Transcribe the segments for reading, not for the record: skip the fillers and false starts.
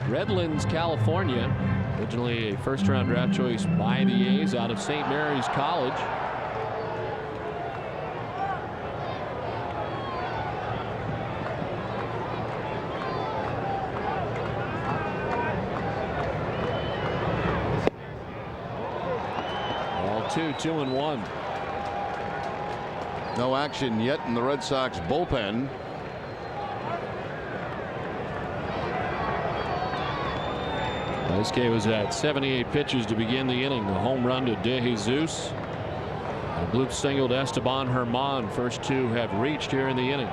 Redlands, California. Originally a first-round draft choice by the A's out of St. Mary's College. All 2-1. No action yet in the Red Sox bullpen. Dice was at 78 pitches to begin the inning. The home run to De Jesus. A bloop single to Esteban Herman. First two have reached here in the inning.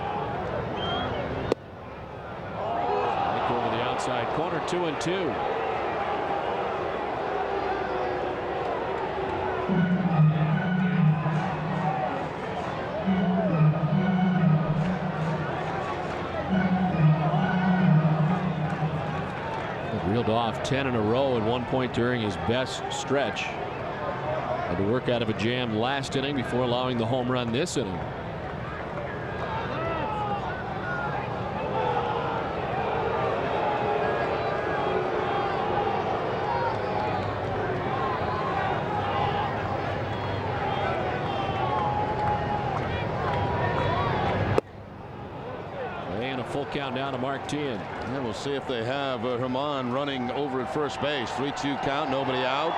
Strike over the outside corner, 2-2. Reeled off 10 in a row at one point during his best stretch. Had to work out of a jam last inning before allowing the home run this inning. Full count down to Martin. And we'll see if they have Herman running over at first base. 3-2 count, nobody out.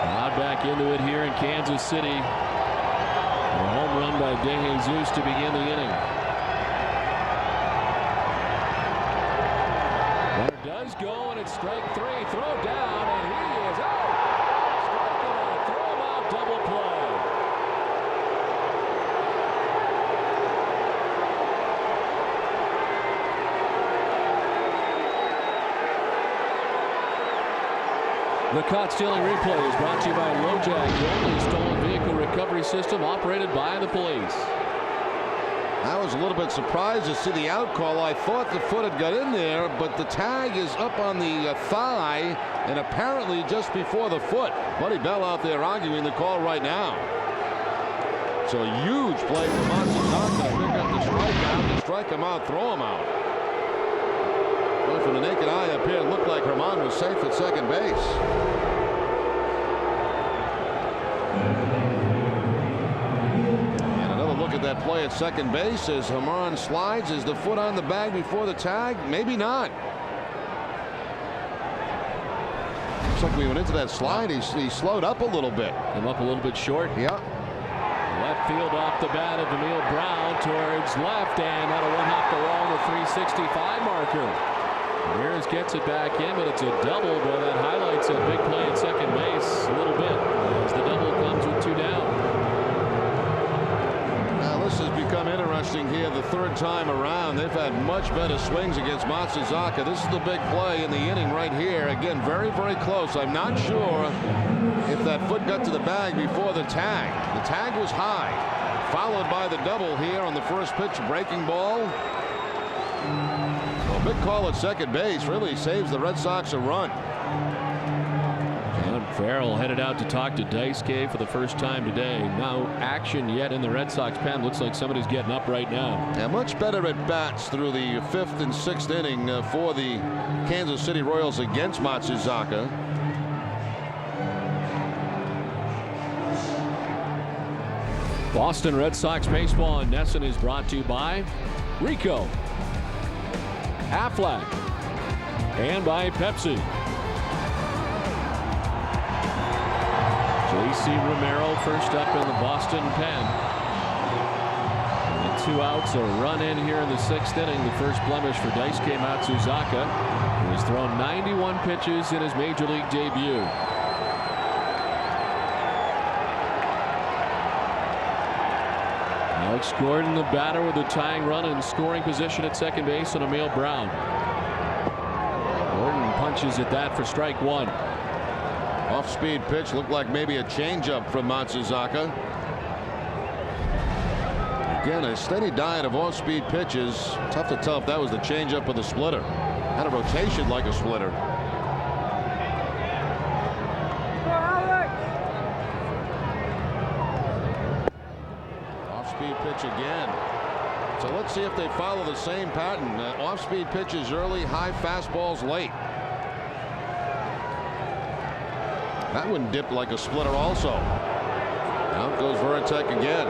Now back into it here in Kansas City. A home run by De Jesus to begin the inning. Runner does go, and it's strike three. Throw down, and he is out. Striking out, throw him out, double play. The caught stealing replay is brought to you by LoJack, the only stolen vehicle recovery system operated by the police. I was a little bit surprised to see the out call. I thought the foot had got in there, but the tag is up on the thigh and apparently just before the foot. Buddy Bell out there arguing the call right now. So a huge play for Matsuzaka to pick up the strikeout, to strike him out, throw him out. But from the naked eye up here, it looked like Herman was safe at second base. Look at that play at second base as Herman slides. Is the foot on the bag before the tag? Maybe not. Looks like we went into that slide. He slowed up a little bit. Came up a little bit short. Yeah. Left field off the bat of Emil Brown towards left, and that'll one hop the wall, the 365 marker. Ramirez gets it back in, but it's a double. Boy, that highlights a big play at second base a little bit as the double comes with two down. This has become interesting here the third time around. They've had much better swings against Matsuzaka. This is the big play in the inning right here. Again, very, very close. I'm not sure if that foot got to the bag before the tag. The tag was high, followed by the double here on the first pitch, breaking ball. Well, big call at second base really saves the Red Sox a run. Farrell headed out to talk to Daisuke for the first time today. No action yet in the Red Sox pen. Looks like somebody's getting up right now. Yeah, much better at bats through the fifth and sixth inning for the Kansas City Royals against Matsuzaka. Boston Red Sox baseball in Nesson is brought to you by Rico, Aflac, and by Pepsi. J.C. Romero first up in the Boston pen. And 2 outs, a run in here in the sixth inning. The first blemish for Daisuke Matsuzaka, who has thrown 91 pitches in his major league debut. Alex Gordon, the batter, with a tying run in scoring position at second base on Emil Brown. Gordon punches at that for strike one. Off-speed pitch, looked like maybe a changeup from Matsuzaka. Again, a steady diet of off-speed pitches. Tough to tell if that was the changeup or the splitter. Had a rotation like a splitter. off-speed pitch again. So let's see if they follow the same pattern. Off-speed pitches early, high fastballs late. That one dipped like a splitter also. Out goes Varitek again.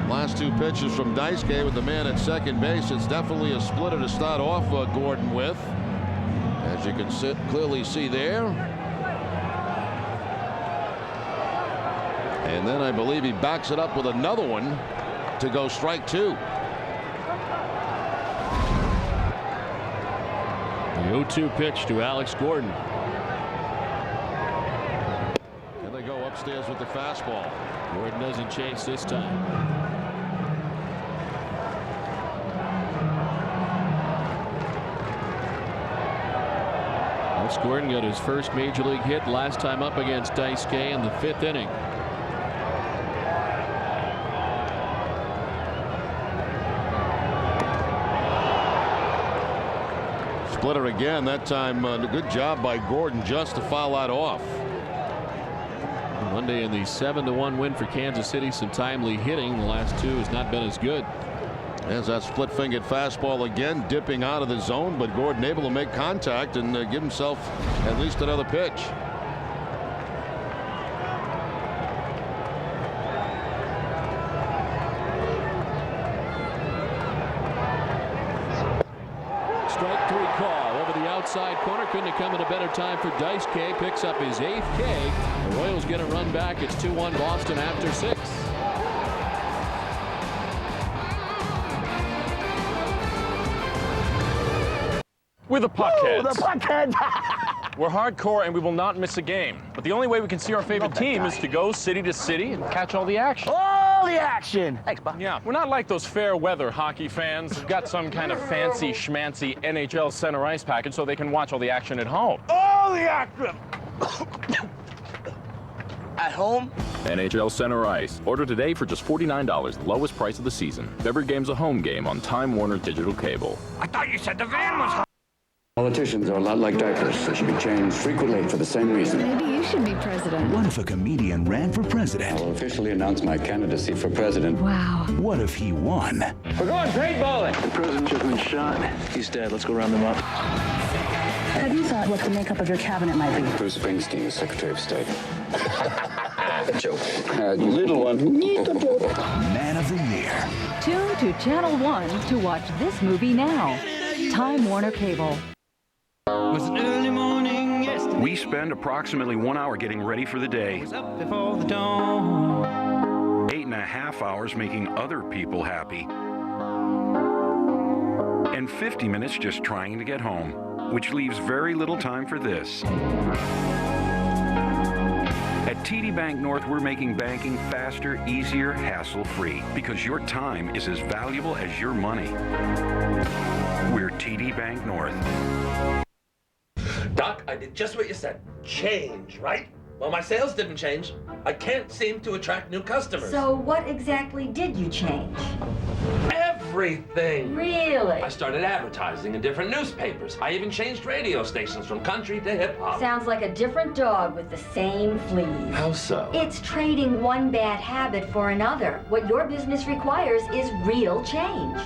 Last two pitches from Daisuke with the man at second base. It's definitely a splitter to start off Gordon with, as you can clearly see there. And then I believe he backs it up with another one to go strike two. The 0-2 pitch to Alex Gordon. And they go upstairs with the fastball. Gordon doesn't chase this time. Alex Gordon got his first major league hit last time up against Daisuke in the 5th inning. Splitter again, that time a good job by Gordon just to foul that off. Monday in the 7-1 win for Kansas City. Some timely hitting. The last two has not been as good. As that split-fingered fastball again dipping out of the zone, but Gordon able to make contact and give himself at least another pitch. Strike 3 call over the outside corner. Couldn't have come at a better time for Daisuke. Picks up his 8th K. The Royals get a run back. It's 2-1 Boston after 6. We're the Puckheads. The Puckheads! We're hardcore and we will not miss a game. But the only way we can see our favorite team is to go city to city and catch all the action. All the action! Thanks, Bob. Yeah, we're not like those fair weather hockey fans who've got some kind of fancy schmancy NHL center ice package so they can watch all the action at home. All the action! At home? NHL Center Ice. Order today for just $49, the lowest price of the season. Every game's a home game on Time Warner Digital Cable. I thought you said the van was home. Politicians are a lot like diapers. They should be changed frequently for the same reason. Maybe you should be president. What if a comedian ran for president? I'll officially announce my candidacy for president. Wow. What if he won? We're going paintballing. The president just been shot. He's dead. Let's go round him up. Have you thought what the makeup of your cabinet might be? Bruce Springsteen is Secretary of State. Joke. Little one. Man of the Year. Tune to Channel 1 to watch this movie now. Time Warner Cable. We spend approximately 1 hour getting ready for the day. 8.5 hours making other people happy. And 50 minutes just trying to get home, which leaves very little time for this. At TD Bank North, we're making banking faster, easier, hassle-free, because your time is as valuable as your money. We're TD Bank North. Doc, I did just what you said. Change, right? Well, my sales didn't change. I can't seem to attract new customers. So what exactly did you change? Everything. Really? I started advertising in different newspapers. I even changed radio stations from country to hip-hop. Sounds like a different dog with the same fleas. How so? It's trading one bad habit for another. What your business requires is real change.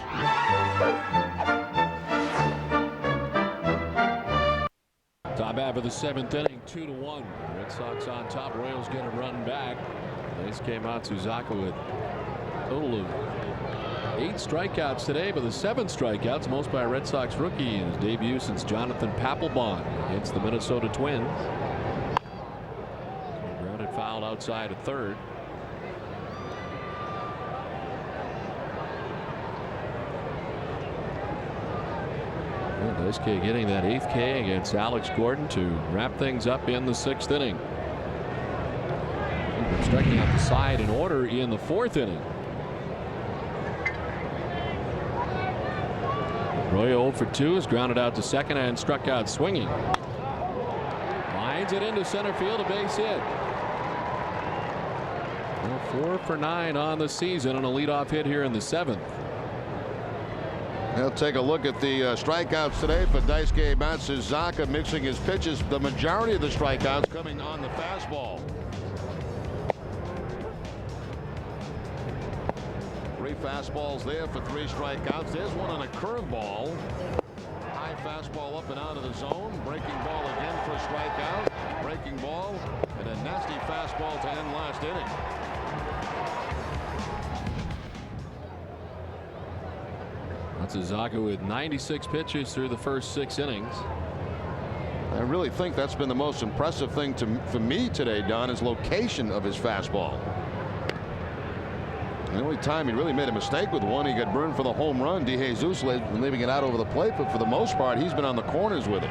Top half of the 7th inning, 2-1. Red Sox on top. Royals get a run back. Daisuke Matsuzaka with a total of 8 strikeouts today, but the 7 strikeouts, most by a Red Sox rookie in his debut since Jonathan Papelbon against the Minnesota Twins. Grounded foul outside of third. Daisuke getting that 8th K against Alex Gordon to wrap things up in the 6th inning. Striking out the side in order in the 4th inning. Roy 0 for 2 is grounded out to second and struck out swinging. Lines it into center field, a base hit. Well, 4 for 9 on the season and a leadoff hit here in the 7th. We'll take a look at the strikeouts today for Daisuke Matsuzaka, mixing his pitches. The majority of the strikeouts coming on the fastball. 3 fastballs there for 3 strikeouts. There's one on a curveball. High fastball up and out of the zone. Breaking ball again for a strikeout. Breaking ball and a nasty fastball to end last inning. Matsuzaka with 96 pitches through the first 6 innings. I really think that's been the most impressive thing for me today, Don, is location of his fastball. The only time he really made a mistake with one, he got burned for the home run. DeJesus leaving it out over the plate, but for the most part, he's been on the corners with it.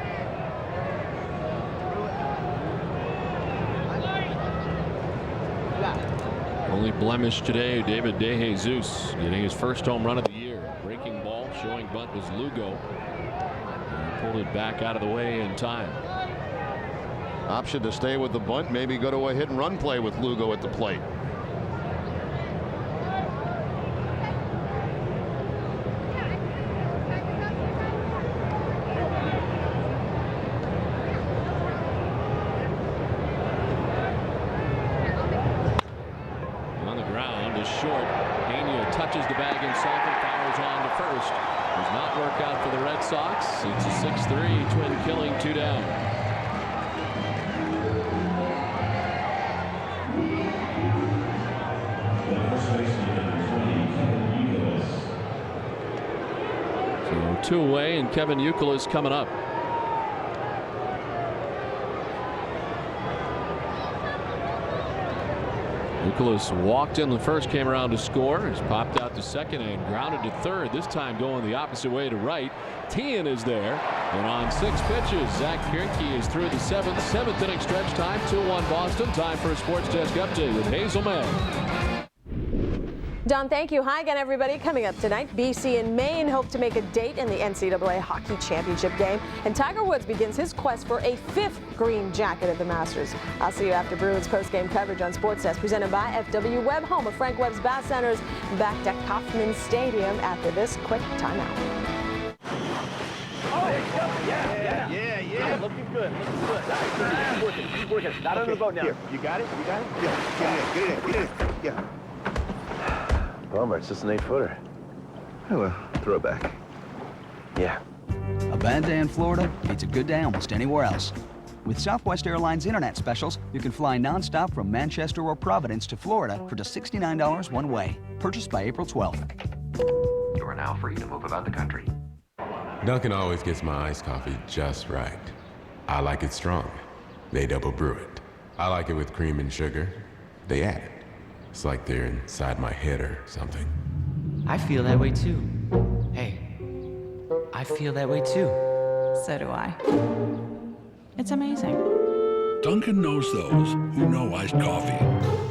Only blemish today, David DeJesus getting his first home run of the year. Breaking ball, showing bunt was Lugo. And pulled it back out of the way in time. Option to stay with the bunt, maybe go to a hit and run play with Lugo at the plate. Short. Pena touches the bag himself and fires on to first. Does not work out for the Red Sox. It's a 6-3 Twin killing, 2 down. So 2 away, and Kevin Youkilis coming up. Youkilis walked in the first, came around to score. He's popped out to second and grounded to third. This time going the opposite way to right. Tian is there. And on 6 pitches, Zach Greinke is through the 7th inning stretch time. 2-1 Boston. Time for a Sports Desk update with Hazel May. Don, thank you. Hi again, everybody. Coming up tonight, BC and Maine hope to make a date in the NCAA Hockey Championship game. And Tiger Woods begins his quest for a 5th green jacket at the Masters. I'll see you after Bruins post-game coverage on Sports Desk, presented by FW Webb, home of Frank Webb's Bass Centers, back to Kauffman Stadium after this quick timeout. Oh, yeah. Looking good. Keep working. Not under the boat now. Here, you got it? Yeah, get it in. Yeah. Bummer, it's just an 8-footer. Oh, well, throw it back. Yeah. A bad day in Florida beats a good day almost anywhere else. With Southwest Airlines Internet specials, you can fly nonstop from Manchester or Providence to Florida for just $69 one way. Purchased by April 12th. You are now free to move about the country. Dunkin' always gets my iced coffee just right. I like it strong. They double brew it. I like it with cream and sugar. They add it. It's like they're inside my head or something. I feel that way too. Hey, I feel that way too. So do I. It's amazing. Dunkin' knows those who know iced coffee.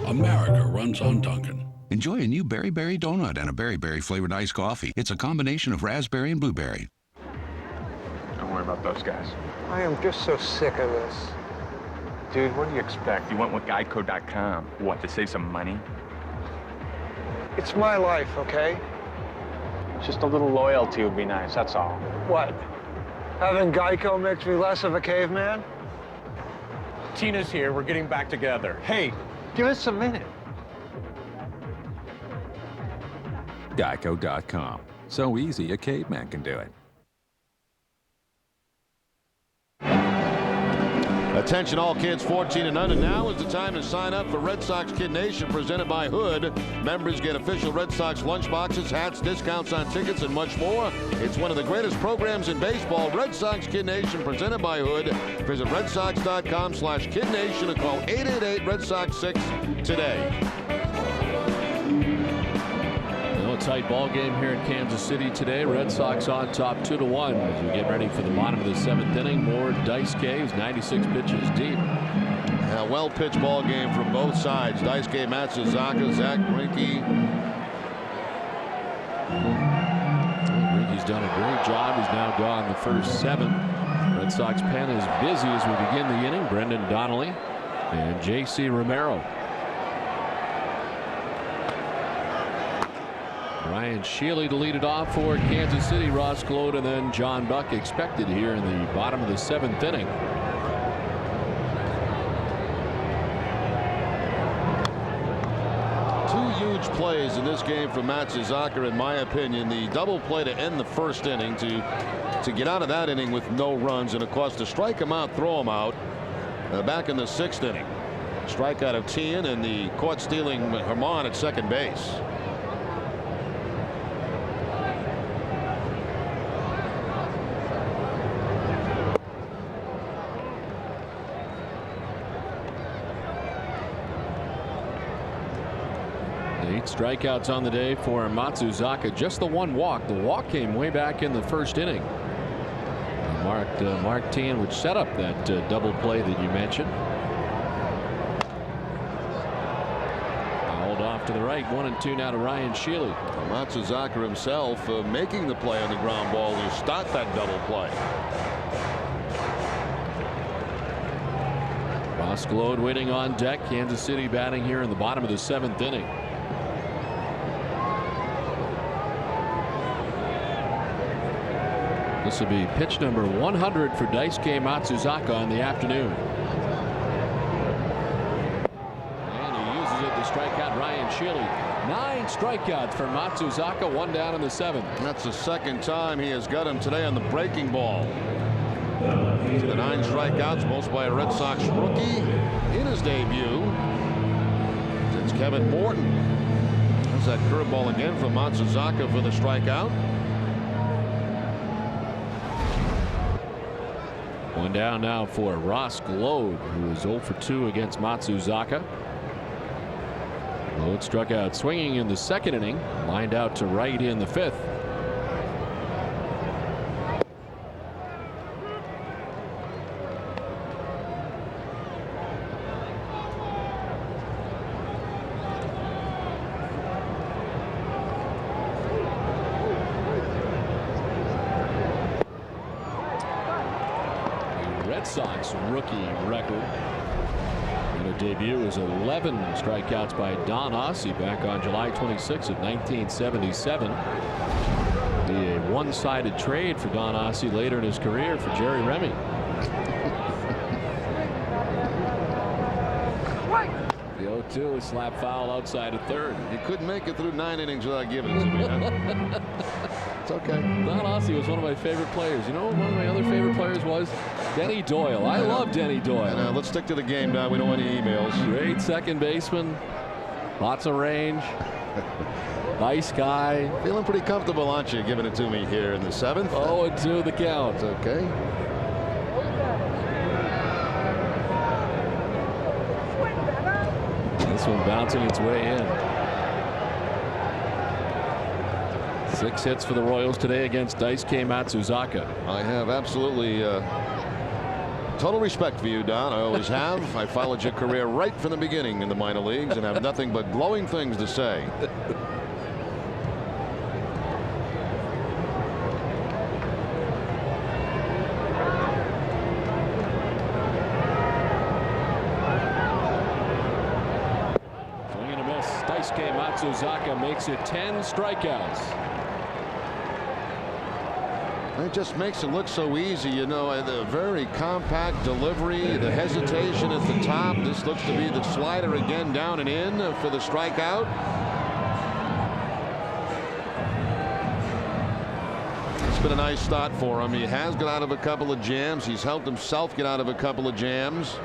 America runs on Dunkin'. Enjoy a new Berry Berry donut and a Berry Berry flavored iced coffee. It's a combination of raspberry and blueberry. Don't worry about those guys. I am just so sick of this. Dude, what do you expect? You went with Geico.com. What, to save some money? It's my life, okay? Just a little loyalty would be nice, that's all. What? Having Geico makes me less of a caveman? Tina's here, we're getting back together. Hey, give us a minute. Geico.com. So easy, a caveman can do it. Attention all kids 14 and under. Now is the time to sign up for Red Sox Kid Nation presented by Hood. Members get official Red Sox lunchboxes, hats, discounts on tickets, and much more. It's one of the greatest programs in baseball. Red Sox Kid Nation presented by Hood. Visit redsox.com/Kid Nation or call 888 Sox 6 today. Tight ball game here in Kansas City today. Red Sox on top 2-1 as we get ready for the bottom of the 7th inning. More Daisuke, who's 96 pitches deep. A well-pitched ball game from both sides. Daisuke Matsuzaka, Zach Greinke. Greinke's done a great job. He's now gone the first 7. Red Sox pen is busy as we begin the inning. Brendan Donnelly and J.C. Romero. Ryan Shealy to lead it off for Kansas City. Ross Gload and then John Buck expected here in the bottom of the 7th inning. Two huge plays in this game for Matsuzaka, in my opinion. The double play to end the 1st inning to get out of that inning with no runs, and of course to strike him out, throw him out back in the 6th inning. Strikeout of Tien and the caught stealing Herman at second base. Strikeouts on the day for Matsuzaka. Just the one walk. The walk came way back in the 1st inning. Mark Tien, which set up that double play that you mentioned. Fouled off to the right. 1-2 now to Ryan Shealy. Matsuzaka himself making the play on the ground ball to start that double play. Ross Gload waiting on deck. Kansas City batting here in the bottom of the 7th inning. This will be pitch number 100 for Daisuke Matsuzaka in the afternoon. And he uses it to strike out Ryan Shealy. 9 strikeouts for Matsuzaka, 1 down in the 7th. That's the 2nd time he has got him today on the breaking ball. The 9 strikeouts, most by a Red Sox rookie in his debut. It's Kevin Morton. There's that curveball again from Matsuzaka for the strikeout. 1 down now for Ross Gload, who is 0 for 2 against Matsuzaka. Gload struck out swinging in the 2nd inning, lined out to right in the 5th. Red Sox rookie record. In her debut was 11 strikeouts by Don Ossie back on July 26 of 1977. Be a one-sided trade for Don Ossie later in his career for Jerry Remy. The 0-2 is slap foul outside of 3rd. You couldn't make it through 9 innings without giving it to me. Huh? It's okay. Don Ossie was one of my favorite players. You know what one of my other favorite players was? Denny Doyle. I love Denny Doyle. Now let's stick to the game now. We don't want any emails. Great second baseman. Lots of range. Nice guy. Feeling pretty comfortable, aren't you, giving it to me here in the 7th? 0-2 the count. It's okay. This one bouncing its way in. 6 hits for the Royals today against Daisuke Matsuzaka. I have absolutely total respect for you, Don. I always have. I followed your career right from the beginning in the minor leagues and have nothing but glowing things to say. Swing and a miss. Daisuke Matsuzaka makes it 10 strikeouts. It just makes it look so easy, you know, the very compact delivery, the hesitation at the top. This looks to be the slider again, down and in for the strikeout. It's been a nice start for him. He has got out of a couple of jams. He's helped himself get out of a couple of jams.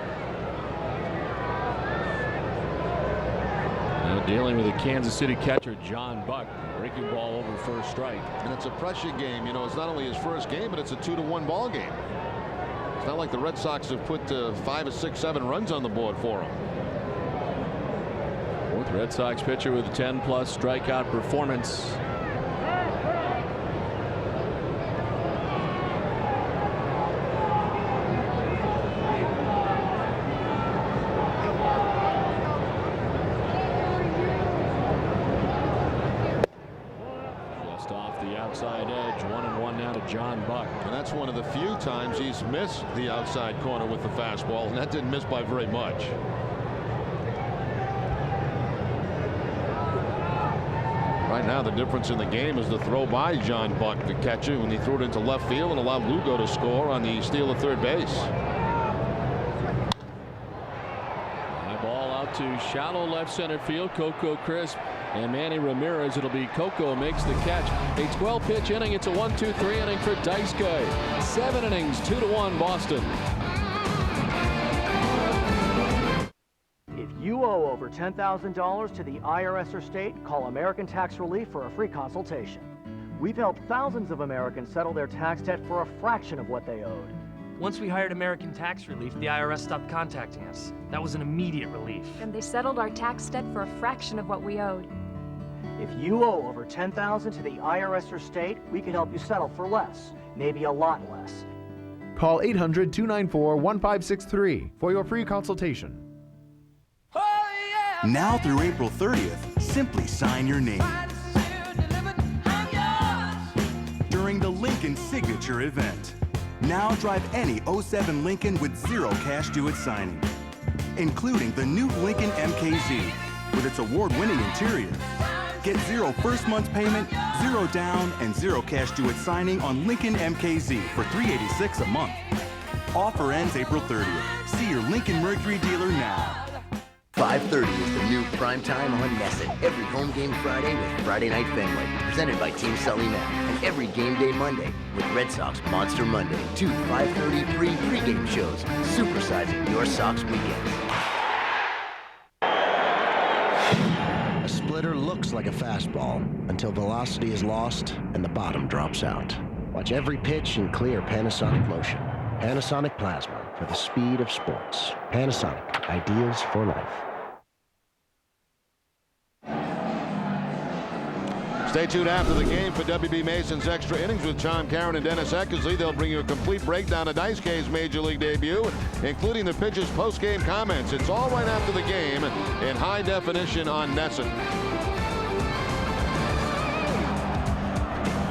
Now dealing with a Kansas City catcher, John Buck. Breaking ball over first strike. And it's a pressure game. You know, it's not only his first game, but it's a 2-1 ball game. It's not like the Red Sox have put 5 or 6, 7 runs on the board for him. Fourth Red Sox pitcher with a 10+ strikeout performance. Outside edge, 1-1 now to John Buck. And that's one of the few times he's missed the outside corner with the fastball, and that didn't miss by very much. And now the difference in the game is the throw by John Buck, the catcher, when he threw it into left field and allowed Lugo to score on the steal of third base. High ball out to shallow left center field. Coco Crisp and Manny Ramirez. It'll be Coco makes the catch. A 12-pitch inning. It's a 1-2-3 inning for Daisuke. 7 innings, 2-1 Boston. If you owe over $10,000 to the IRS or state, call American Tax Relief for a free consultation. We've helped thousands of Americans settle their tax debt for a fraction of what they owed. Once we hired American Tax Relief, the IRS stopped contacting us. That was an immediate relief. And they settled our tax debt for a fraction of what we owed. If you owe over $10,000 to the IRS or state, we can help you settle for less, maybe a lot less. Call 800-294-1563 for your free consultation. Now through April 30th, simply sign your name during the Lincoln Signature event. Now drive any 07 Lincoln with zero cash due at signing, including the new Lincoln MKZ with its award-winning interior. Get zero first month's payment, zero down, and zero cash due at signing on Lincoln MKZ for $386 a month. Offer ends April 30th. See your Lincoln Mercury dealer now. 5:30 is the new prime time on NESN. Every home game Friday with Friday Night Fenway, presented by Team Sully Mack. And every game day Monday with Red Sox Monster Monday. 2 5:30 pregame shows, supersizing your Sox weekends. A splitter looks like a fastball until velocity is lost and the bottom drops out. Watch every pitch in clear Panasonic Motion. Panasonic Plasma for the speed of sports. Panasonic, ideas for life. Stay tuned after the game for WB Mason's Extra Innings with Tom Caron and Dennis Eckersley. They'll bring you a complete breakdown of Daisuke's Major League debut, including the pitcher's post-game comments. It's all right after the game in high definition on NESN.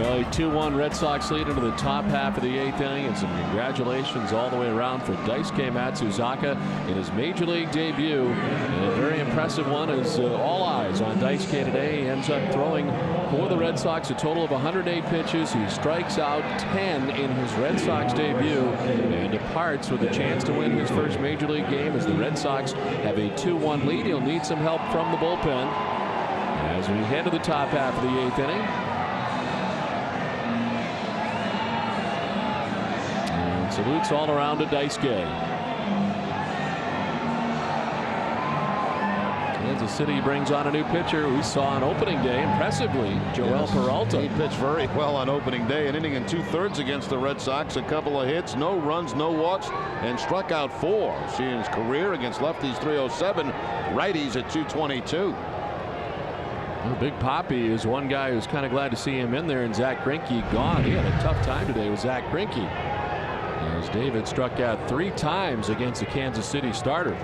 Well, a 2-1 Red Sox lead into the top half of the 8th inning, and some congratulations all the way around for Daisuke Matsuzaka in his Major League debut. And a very impressive one as all eyes on Daisuke today. He ends up throwing for the Red Sox a total of 108 pitches. He strikes out 10 in his Red Sox debut and departs with a chance to win his first Major League game as the Red Sox have a 2-1 lead. He'll need some help from the bullpen as we head to the top half of the 8th inning. Salutes all around to Daisuke. Kansas City brings on a new pitcher we saw on opening day impressively, Joel Peralta. He pitched very well on opening day, an inning and 2/3 against the Red Sox, a couple of hits, no runs, no walks, and struck out 4. Seeing his career against lefties 307, righties at 222. Well, Big Papi is one guy who's kind of glad to see him in there, and Zach Greinke gone. He had a tough time today with Zach Greinke, as David struck out 3 times against the Kansas City starter.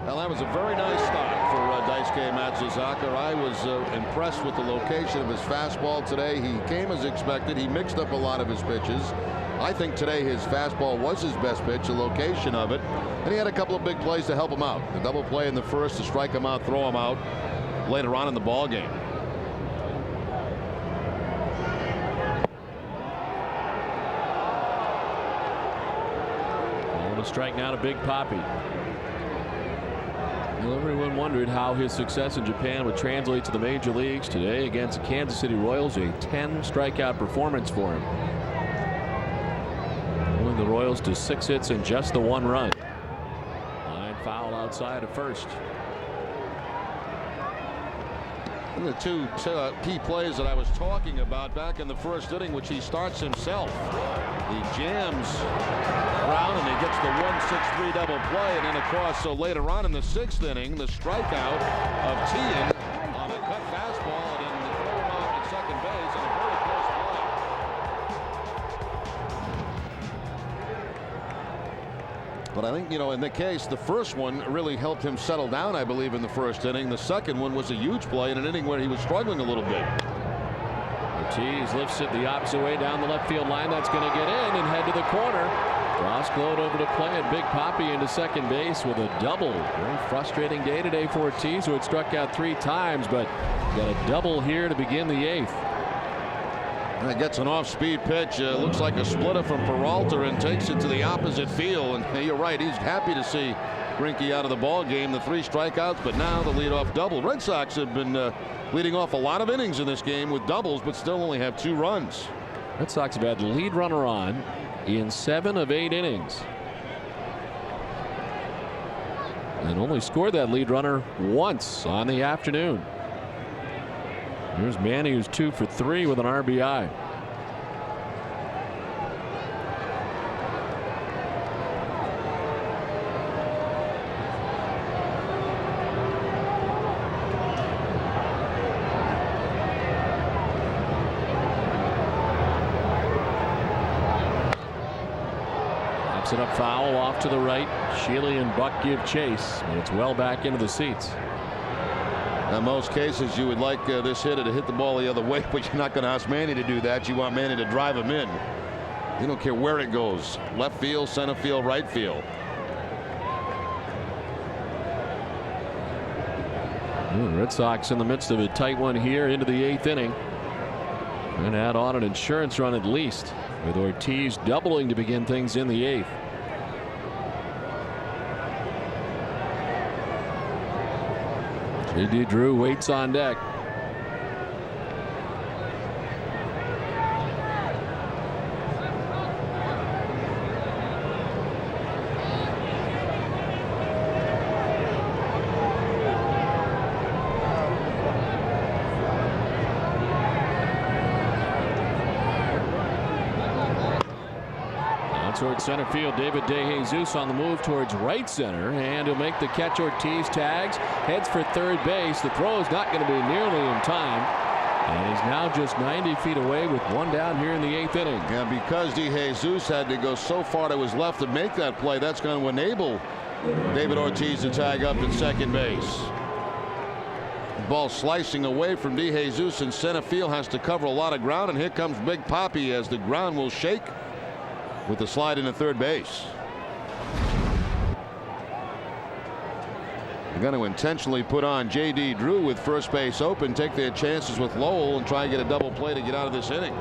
Well, that was a very nice start for Daisuke Matsuzaka. I was impressed with the location of his fastball today. He came as expected. He mixed up a lot of his pitches. I think today his fastball was his best pitch, the location of it. And he had a couple of big plays to help him out. The double play in the first to strike him out, throw him out later on in the ball game. A strike now to Big Papi. Well, everyone wondered how his success in Japan would translate to the major leagues. Today against the Kansas City Royals, a 10 strikeout performance for him. Pulling the Royals to 6 hits and just the 1 run. Line foul outside of first. And the two key plays that I was talking about back in the first inning, which he starts himself. He jams Brown and he gets the 1-6-3 double play, and then of course so later on in the 6th inning the strikeout of Tien on a cut fastball and then the throw him out at second base and a very close play. But I think, you know, in the case, the first one really helped him settle down, I believe, in the first inning. The second one was a huge play in an inning where he was struggling a little bit. Ortiz lifts it the opposite way down the left field line. That's going to get in and head to the corner. Roscoe over to play it. Big Poppy into second base with a double. Very frustrating day today for Ortiz, who had struck out 3 times, but got a double here to begin the 8th. That gets an off-speed pitch. Looks like a splitter from Peralta and takes it to the opposite field. And you're right, he's happy to see Greinke out of the ball game. The 3 strikeouts, but now the leadoff double. Red Sox have been leading off a lot of innings in this game with doubles, but still only have 2 runs. Red Sox have had the lead runner on in 7 of 8 innings. And only scored that lead runner once on the afternoon. Here's Manny, who's 2 for 3 with an RBI. Pops it up foul off to the right. Shealy and Buck give chase, but it's well back into the seats. In most cases, you would like this hitter to hit the ball the other way, but you're not going to ask Manny to do that. You want Manny to drive him in. You don't care where it goes. Left field, center field, right field. Red Sox in the midst of a tight one here into the 8th inning. And add on an insurance run at least, with Ortiz doubling to begin things in the 8th. J.D. Drew waits on deck. Towards center field, David DeJesus on the move towards right center, and he'll make the catch. Ortiz tags, heads for third base. The throw is not going to be nearly in time, and he's now just 90 feet away with 1 down here in the 8th inning. Yeah, because DeJesus had to go so far to his left to make that play, that's going to enable David Ortiz to tag up at second base. The ball slicing away from DeJesus in center field, has to cover a lot of ground, and here comes Big Poppy as the ground will shake with the slide into third base. They're going to intentionally put on J.D. Drew with first base open, take their chances with Lowell, and try and get a double play to get out of this inning.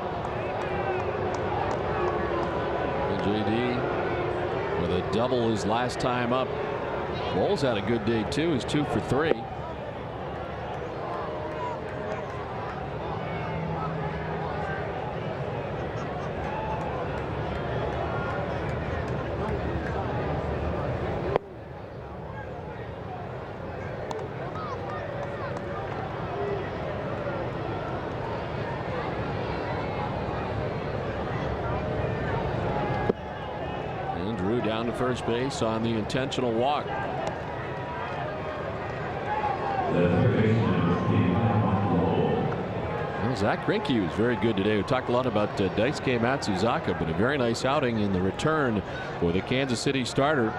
And J.D. with a double his last time up. Lowell's had a good day too. He's 2 for 3. Down to first base on the intentional walk. Well, Zach Greinke was very good today. We talked a lot about Daisuke Matsuzaka, but a very nice outing in the return for the Kansas City starter.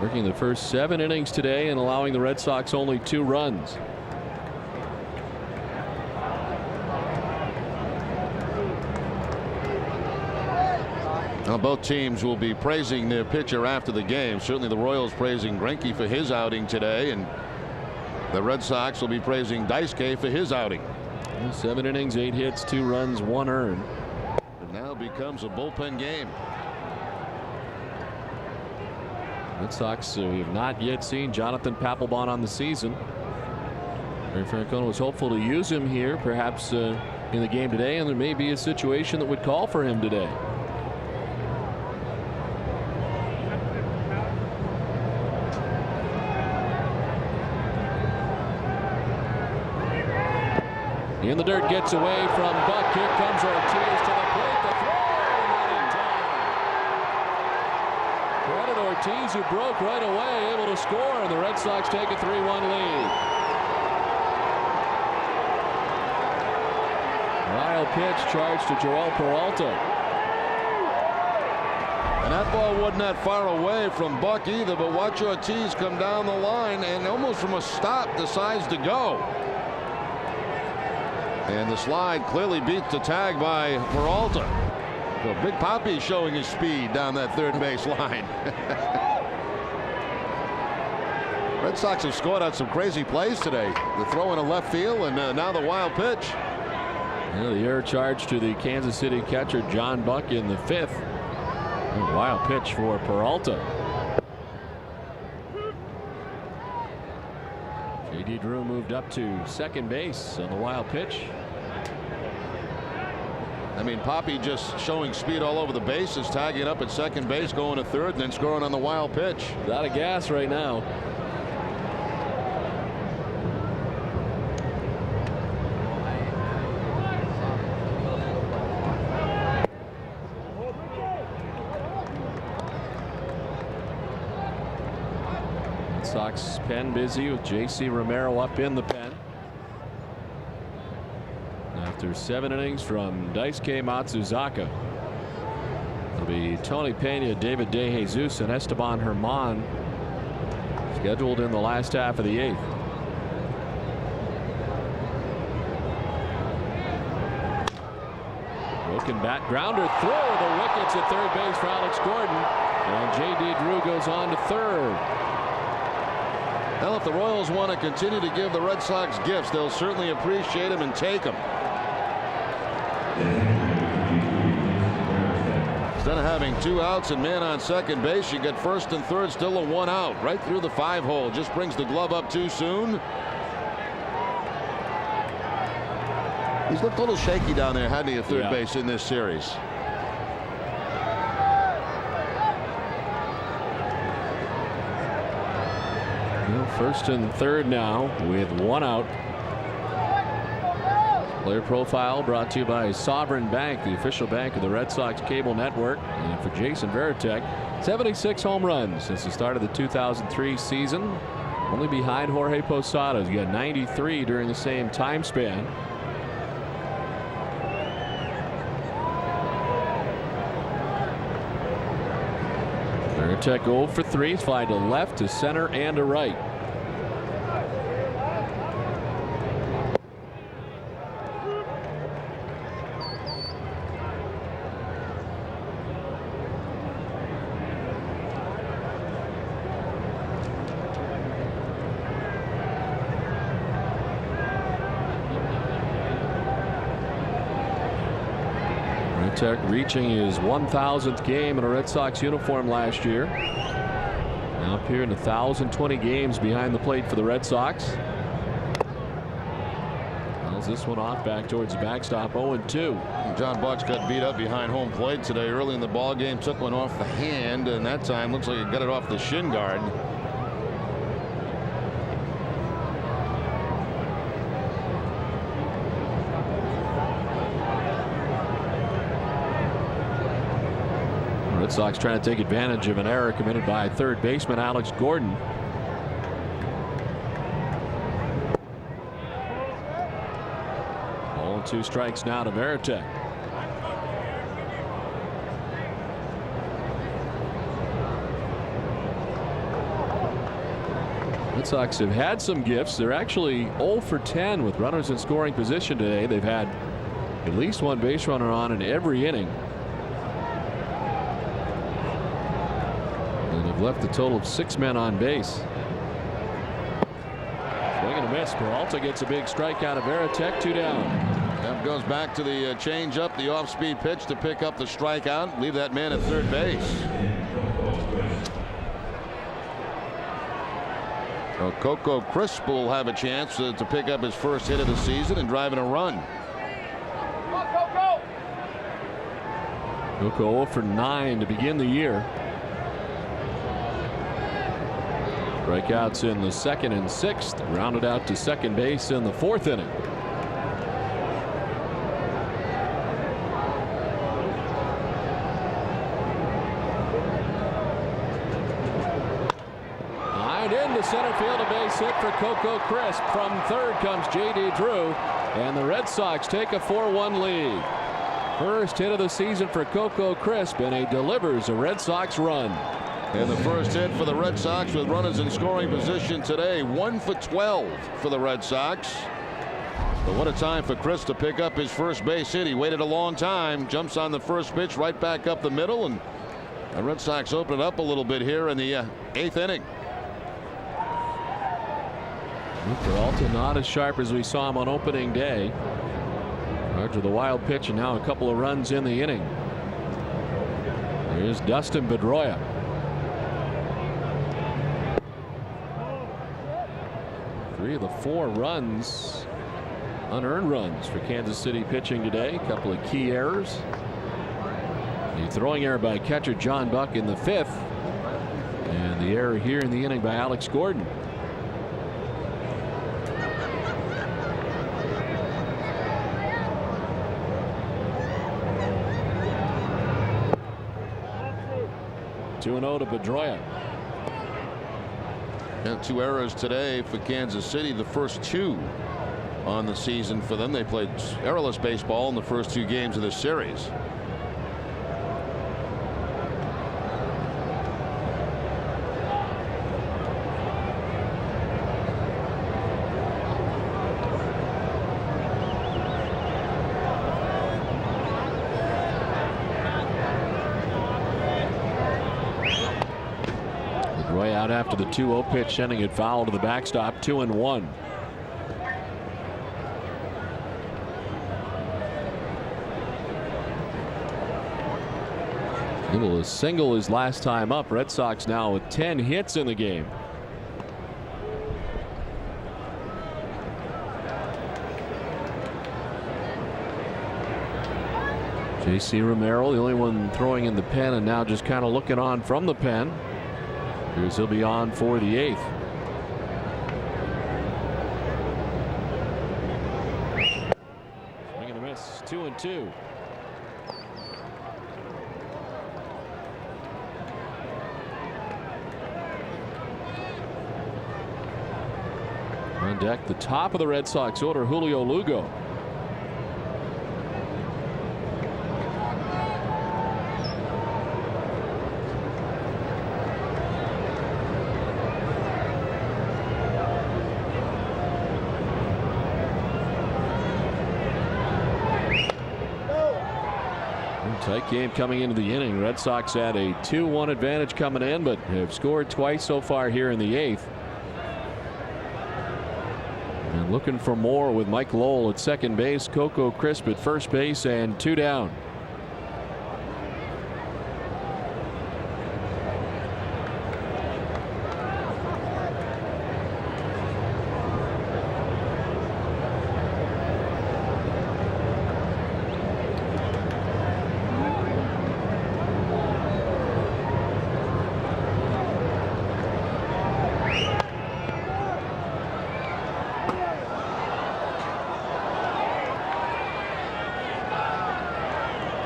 Working the first 7 innings today and allowing the Red Sox only 2 runs. Now, both teams will be praising their pitcher after the game. Certainly the Royals praising Greinke for his outing today, and the Red Sox will be praising Daisuke for his outing. 7 innings, 8 hits, 2 runs, 1 earned. It now becomes a bullpen game. Red Sox, we have not yet seen Jonathan Papelbon on the season. Ray Francona was hopeful to use him here, perhaps in the game today, and there may be a situation that would call for him today. In the dirt, gets away from Buck. Here comes Ortiz to the plate. The throw, not in time. Credit Ortiz, who broke right away, able to score, and the Red Sox take a 3-1 lead. Wild pitch charged to Joel Peralta. And that ball wasn't that far away from Buck either, but watch Ortiz come down the line and almost from a stop decides to go. And the slide clearly beats the tag by Peralta. So Big Papi showing his speed down that third base line. Red Sox have scored on some crazy plays today. The throw in a left field and now the wild pitch. Yeah, the air charge to the Kansas City catcher John Buck in the 5th. A wild pitch for Peralta. J.D. Drew moved up to second base on the wild pitch. I mean, Papi just showing speed all over the bases, tagging up at second base, going to third, and then scoring on the wild pitch. Out of gas right now. Sox pen busy with J.C. Romero up in the pen. After 7 innings from Daisuke Matsuzaka, it'll be Tony Pena, David DeJesus, and Esteban Herman scheduled in the last half of the 8th. Broken bat grounder through the wickets at third base for Alex Gordon, and J.D. Drew goes on to third. Well, if the Royals want to continue to give the Red Sox gifts, they'll certainly appreciate them and take them. Instead of having 2 outs and man on second base, you get first and third, still a 1 out right through the 5-hole. Just brings the glove up too soon. He's looked a little shaky down there, hadn't he, at third base in this series. First and third now with 1 out. Player profile brought to you by Sovereign Bank, the official bank of the Red Sox cable network. And for Jason Varitek, 76 home runs since the start of the 2003 season. Only behind Jorge Posada. He got 93 during the same time span. Varitek 0 for 3. He's fly to left, to center, and to right. Reaching his 1,000th game in a Red Sox uniform last year. Now appearing in 1,020 games behind the plate for the Red Sox. Fouls this one off back towards the backstop. 0-2. John Buck's got beat up behind home plate today. Early in the ball game, took one off the hand, and that time looks like he got it off the shin guard. Red Sox trying to take advantage of an error committed by third baseman Alex Gordon. All 2 strikes now to Varitek. Red Sox have had some gifts. They're actually 0 for 10 with runners in scoring position today. They've had at least 1 base runner on in every inning. Left a total of 6 men on base. Swing and a miss. Peralta gets a big strike out of Varitek. 2 down. That goes back to the change up, the off-speed pitch to pick up the strikeout. Leave that man at third base. So Coco Crisp will have a chance to pick up his first hit of the season and drive in a run. Coco 0 for 9 to begin the year. Strikeouts in the 2nd and 6th, rounded out to second base in the 4th inning. Lined into center field, a base hit for Coco Crisp. From third comes J.D. Drew, and the Red Sox take a 4-1 lead. First hit of the season for Coco Crisp, and he delivers a Red Sox run. And the first hit for the Red Sox with runners in scoring position today. 1 for 12 for the Red Sox. But what a time for Chris to pick up his first base hit. He waited a long time, jumps on the first pitch right back up the middle, and the Red Sox open it up a little bit here in the 8th inning. Peralta not as sharp as we saw him on opening day. After the wild pitch, and now a couple of runs in the inning. Here's Dustin Pedroia. Three of the 4 runs, unearned runs for Kansas City pitching today. A couple of key errors. The throwing error by catcher John Buck in the 5th, and the error here in the inning by Alex Gordon. Two 2-0 to Pedroia. And 2 errors today for Kansas City. The first 2 on the season for them. They played errorless baseball in the first 2 games of this series. Out after the 2-0 pitch, sending it foul to the backstop. 2-1. Able to single his last time up. Red Sox now with 10 hits in the game. J.C. Romero, the only one throwing in the pen, and now just kind of looking on from the pen. Here's he'll be on for the 8th. Swing and a miss. 2-2. On deck, the top of the Red Sox order, Julio Lugo. Tight game coming into the inning. Red Sox had a 2-1 advantage coming in, but have scored twice so far here in the 8th. And looking for more with Mike Lowell at second base, Coco Crisp at first base, and 2 down.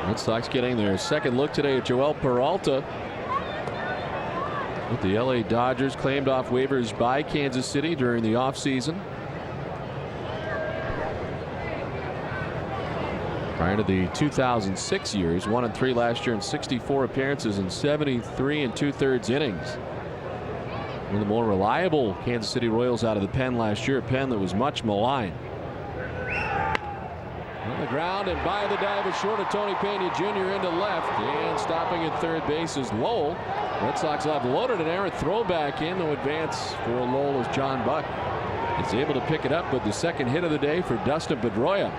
Red Sox getting their second look today at Joel Peralta. With the LA Dodgers claimed off waivers by Kansas City during the offseason. Prior to the 2006 years, 1-3 last year in 64 appearances and 73 2/3 innings. One of the more reliable Kansas City Royals out of the pen last year, a pen that was much maligned. On the ground and by the dive is short of Tony Pena Jr. into left, and stopping at third base is Lowell. Red Sox have loaded an errant throw back in to advance for Lowell as John Buck is able to pick it up with the second hit of the day for Dustin Pedroia.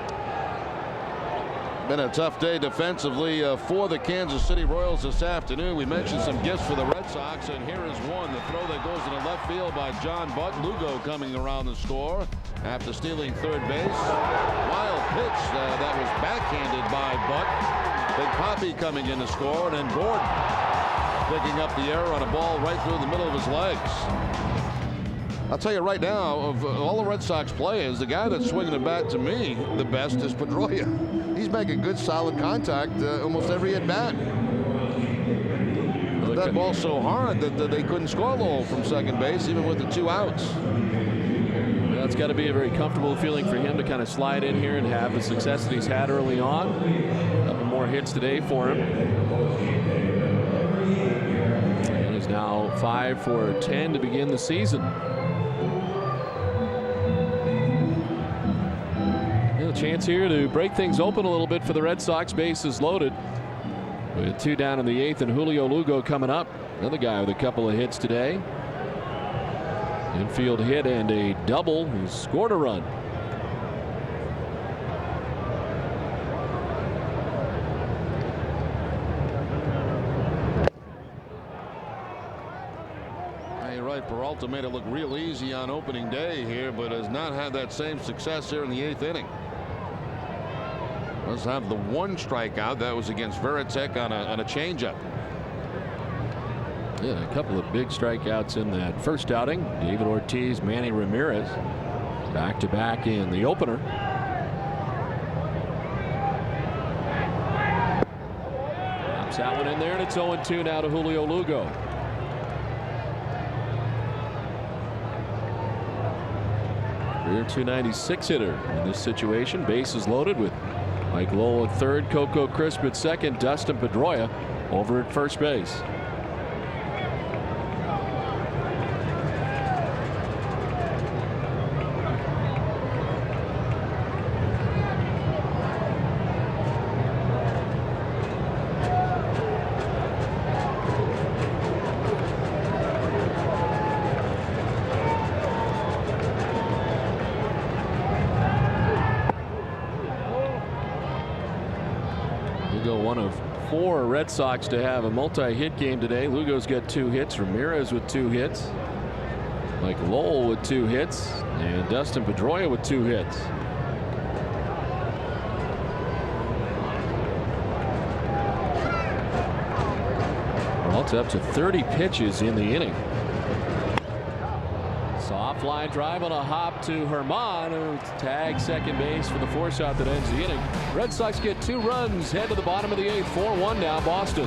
Been a tough day defensively for the Kansas City Royals this afternoon. We mentioned some gifts for the Red Sox, and here is one. The throw that goes into left field by John Buck. Lugo coming around the score after stealing third base. Wild pitch that was backhanded by Buck. Big Poppy coming in to score, and then Gordon picking up the error on a ball right through the middle of his legs. I'll tell you right now, of all the Red Sox players, the guy that's swinging the bat to me the best is Pedroia. He's making good, solid contact almost every at bat. That ball so hard that they couldn't score Lowell from second base, even with the 2 outs. That's got to be a very comfortable feeling for him to kind of slide in here and have the success that he's had early on. A couple more hits today for him. And he's now 5 for 10 to begin the season. chance here to break things open a little bit for the Red Sox. Bases loaded with 2 down in the 8th, and Julio Lugo coming up. Another guy with a couple of hits today. Infield hit and a double. He scored a run. Peralta made it look real easy on opening day here, but has not had that same success here in the 8th inning. Does have the 1 strikeout. That was against Veritek on a changeup. Yeah, a couple of big strikeouts in that first outing. David Ortiz, Manny Ramirez, back-to-back in the opener. Pops that one in there, and it's 0-2 now to Julio Lugo. Career .296 hitter in this situation. Bases loaded with Mike Lowell at third, Coco Crisp at second, Dustin Pedroia over at first base. One of 4 Red Sox to have a multi-hit game today. Lugo's got 2 hits, Ramirez with 2 hits, Mike Lowell with 2 hits, and Dustin Pedroia with 2 hits. Well, it's up to 30 pitches in the inning. Soft line drive on a hop to Herman, who tags second base for the force out that ends the inning. Red Sox get 2 runs, head to the bottom of the 8th, 4-1 now Boston.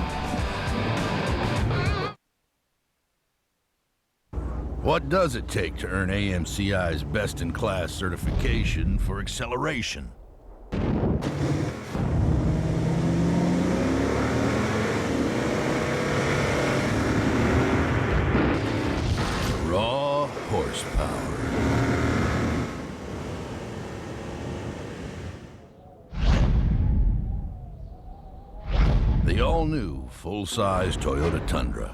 What does it take to earn AMCI's best-in-class certification for acceleration? Raw horsepower. The all-new, full-size Toyota Tundra.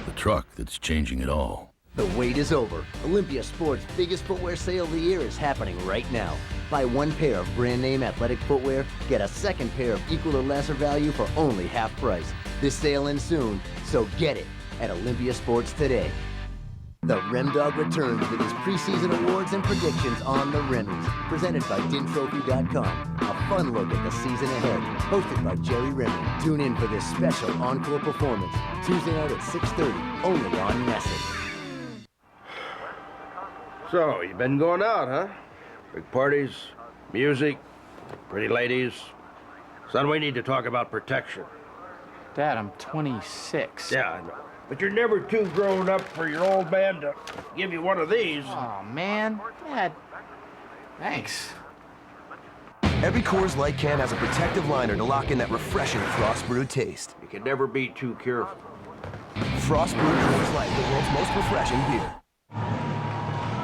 The truck that's changing it all. The wait is over. Olympia Sports' biggest footwear sale of the year is happening right now. Buy 1 pair of brand-name athletic footwear, get a 2nd pair of equal or lesser value for only half price. This sale ends soon, so get it at Olympia Sports today. The Rem Dog returns with his preseason awards and predictions on the Remmies, presented by DinTrophy.com. A fun look at the season ahead, hosted by Jerry Remy. Tune in for this special encore performance, Tuesday night at 6:30, only on NESN. So, you've been going out, huh? Big parties, music, pretty ladies. Son, we need to talk about protection. Dad, I'm 26. Yeah, I know. But you're never too grown up for your old man to give you one of these. Oh, man. Dad, thanks. Every Coors Light can has a protective liner to lock in that refreshing frost brewed taste. You can never be too careful. Frost brewed Coors Light, the world's most refreshing beer.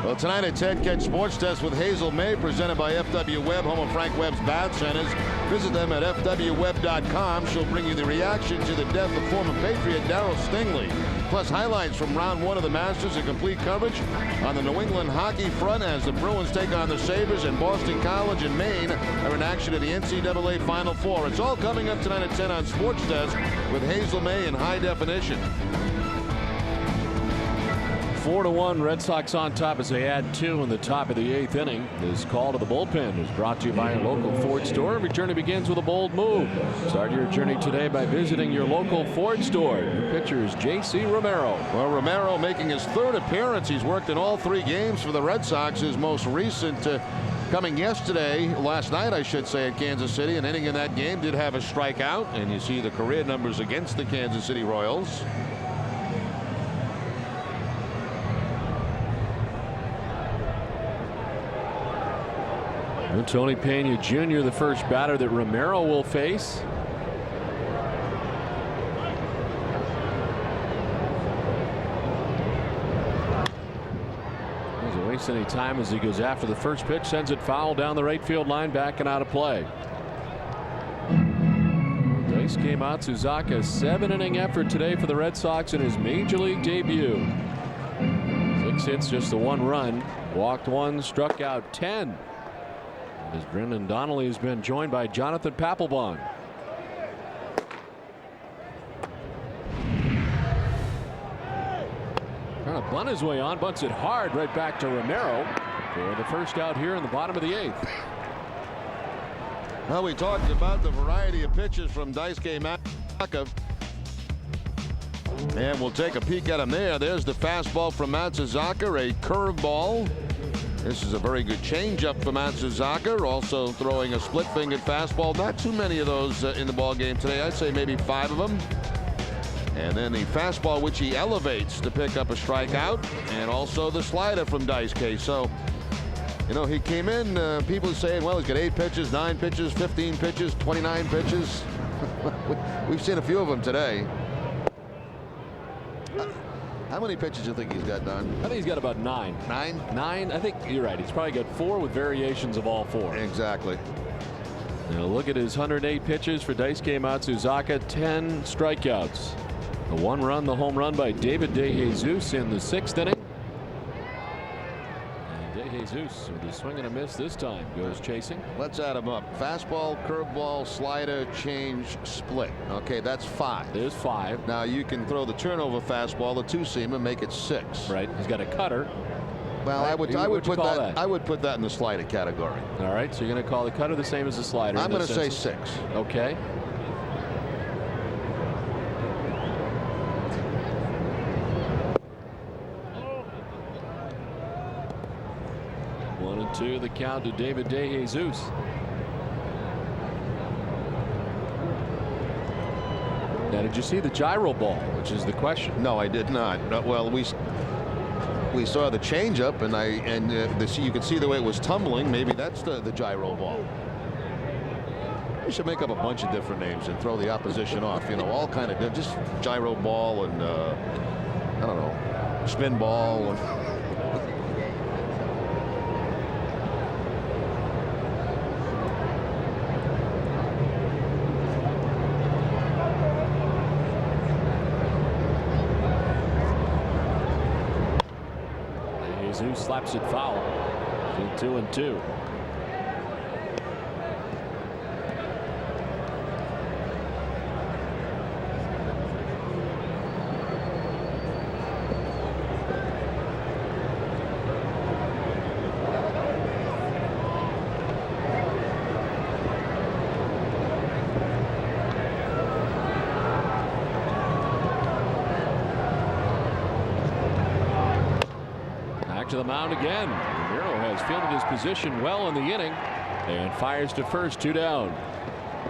Well, tonight at 10, catch Sports Test with Hazel May, presented by FW Webb, home of Frank Webb's Bath Centers. Visit them at fwwebb.com. She'll bring you the reaction to the death of former Patriot Darryl Stingley, plus highlights from round 1 of the Masters and complete coverage on the New England hockey front as the Bruins take on the Sabres, and Boston College and Maine are in action in the NCAA Final Four. It's all coming up tonight at 10 on Sports Test with Hazel May in high definition. 4-1 Red Sox on top as they add 2 in the top of the 8th inning. This call to the bullpen is brought to you by your local Ford store. Every journey begins with a bold move. Start your journey today by visiting your local Ford store. Your pitcher is J.C. Romero. Well, Romero making his 3rd appearance. He's worked in all 3 games for the Red Sox. His most recent coming last night I should say, at Kansas City. An inning in that game, did have a strikeout, and you see the career numbers against the Kansas City Royals. And Tony Pena Jr., the first batter that Romero will face. He's waste any time as he goes after the first pitch, sends it foul down the right field line, back and out of play. Daisuke Matsuzaka, 7-inning effort today for the Red Sox in his major league debut. 6 hits, just the 1 run, walked 1, struck out 10. As Brendan Donnelly has been joined by Jonathan Papelbon. Trying to bunt his way on, bunts it hard right back to Romero for the first out here in the bottom of the 8th. Well, we talked about the variety of pitches from Daisuke Matsuzaka. And we'll take a peek at him there. There's the fastball from Matsuzaka, a curveball. This is a very good changeup for Matsuzaka. Also throwing a split-fingered fastball. Not too many of those in the ball game today. I'd say maybe 5 of them. And then the fastball, which he elevates to pick up a strikeout, and also the slider from Daisuke. So, you know, he came in, people saying, well, he's got 8 pitches, 9 pitches, 15 pitches, 29 pitches. We've seen a few of them today. How many pitches do you think he's got, Don? I think he's got about 9. 9? 9. I think you're right. He's probably got 4 with variations of all 4. Exactly. Now look at his 108 pitches for Daisuke Matsuzaka, 10 strikeouts. The 1 run, the home run by David DeJesus in the 6th inning. And DeJesus with a swing and a miss this time goes chasing. Let's add them up. Fastball, curveball, slider, change, split. Okay, that's 5. There's 5. Now you can throw the turnover fastball, the 2-seamer, make it 6. Right. He's got a cutter. Well, right. I would put that. I would put that in the slider category. All right. So you're going to call the cutter the same as the slider. I'm going to say 6. Okay. To the count to David DeJesus. Now, did you see the gyro ball, which is the question? No, I did not. Well, we saw the changeup, and you could see the way it was tumbling. Maybe that's the gyro ball. We should make up a bunch of different names and throw the opposition off. You know, all kind of just gyro ball and I don't know, spin ball. And Jesus slaps it foul. 2-2. To the mound again. Romero has fielded his position well in the inning and fires to first, 2 down.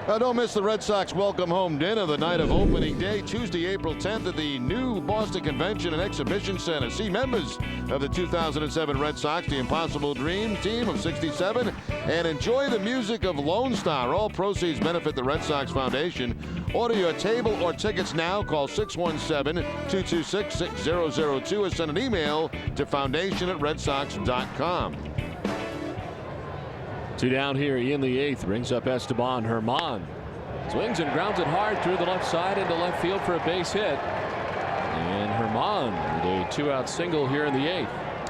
Don't miss the Red Sox welcome home dinner the night of opening day, Tuesday, April 10th at the new Boston Convention and Exhibition Center. See members of the 2007 Red Sox, the Impossible Dream team of '67, and enjoy the music of Lone Star. All proceeds benefit the Red Sox Foundation. Order your table or tickets now. Call 617-226-6002 or send an email to foundation@redsox.com. 2 down here in the 8th. Brings up Esteban Herman. Swings and grounds it hard through the left side into left field for a base hit. And Herman with a 2-out single here in the 8th.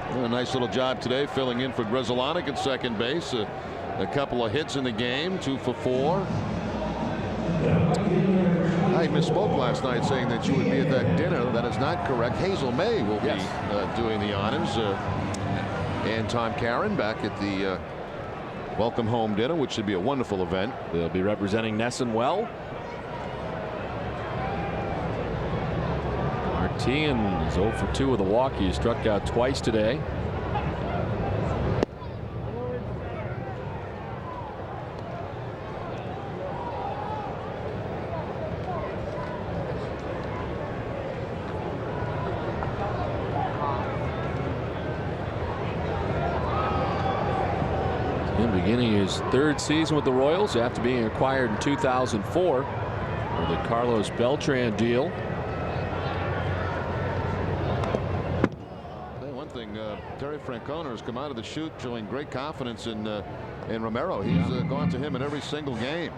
Well, a nice little job today filling in for Grzelcyk at second base. A couple of hits in the game, 2 for 4. I misspoke last night saying that you would be at that dinner. That is not correct. Hazel May will be doing the honors. And Tom Caron back at the welcome home dinner, which should be a wonderful event. They'll be representing Nesson well. Martin is 0 for 2 with a walk. He struck out twice today. Beginning his 3rd season with the Royals after being acquired in 2004 for the Carlos Beltran deal. One thing, Terry Francona Owner has come out of the chute showing great confidence in Romero. He's gone to him in every single game.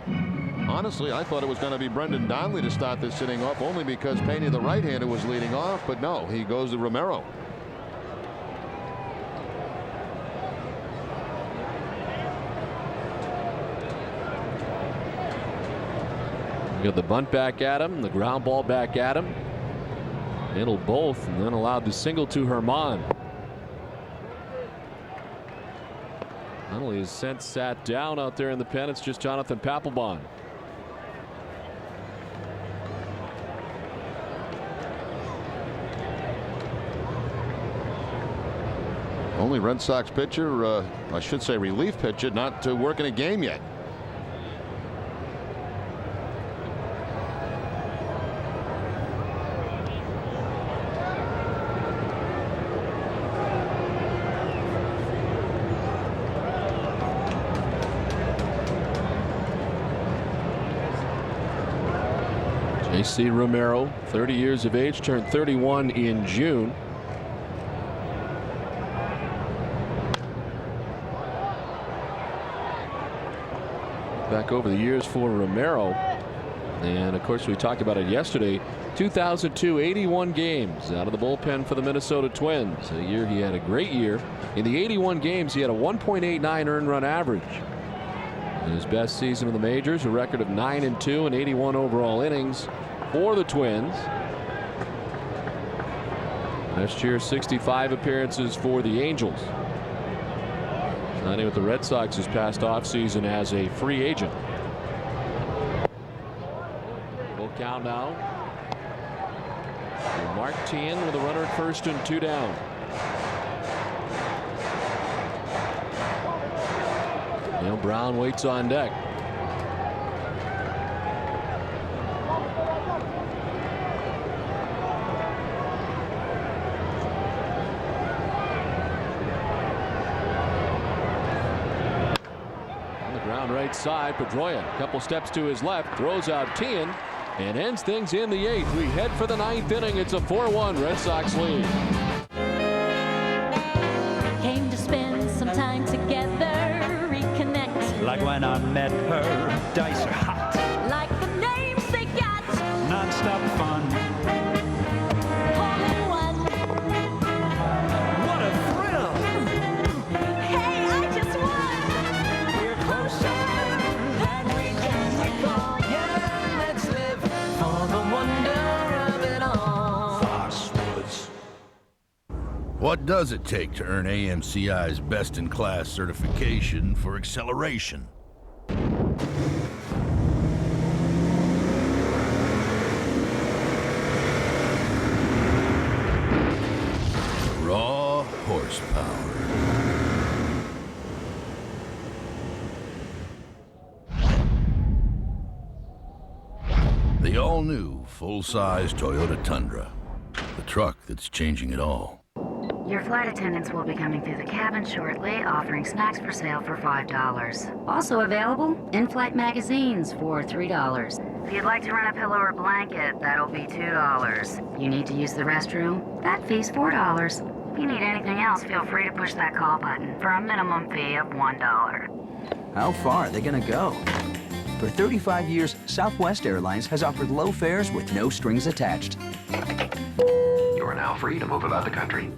Honestly, I thought it was going to be Brendan Donnelly to start this inning off, only because Pena, the right-hander, was leading off. But no, he goes to Romero. You got the bunt back at him, the ground ball back at him. Handled both and then allowed the single to Herman. Donnelly is sat down out there in the pen. It's just Jonathan Papelbon. Only Red Sox pitcher, I should say relief pitcher, not working a game yet. J.C. Romero, 30 years of age, turned 31 in June. Back over the years for Romero. And of course, we talked about it yesterday. 2002, 81 games out of the bullpen for the Minnesota Twins. A year he had a great year. In the 81 games, he had a 1.89 earned run average. In his best season in the majors, a record of 9-2 and 81 overall innings for the Twins. Last year, 65 appearances for the Angels. Signing with the Red Sox his past offseason as a free agent. Full count now. Mark Tien with a runner at first and 2 down. Neil Brown waits on deck. On the ground right side, Pedroia a couple steps to his left, throws out Tien and ends things in the 8th. We head for the 9th inning. It's a 4-1 Red Sox lead. Came to spend some time together, reconnect. Like when I met her, dice are hot. Like the names they got. Non-stop fun. Hole in one. What a thrill! Hey, I just won. We're closer than we can recall. Yeah, let's live for the wonder of it all. Foxwoods. What does it take to earn AMCI's best-in-class certification for acceleration? Raw horsepower. The all-new, full-size Toyota Tundra. The truck that's changing it all. Your flight attendants will be coming through the cabin shortly, offering snacks for sale for $5. Also available, in-flight magazines for $3. If you'd like to rent a pillow or blanket, that'll be $2. You need to use the restroom? That fee's $4. If you need anything else, feel free to push that call button for a minimum fee of $1. How far are they gonna go? For 35 years, Southwest Airlines has offered low fares with no strings attached. You are now free to move about the country.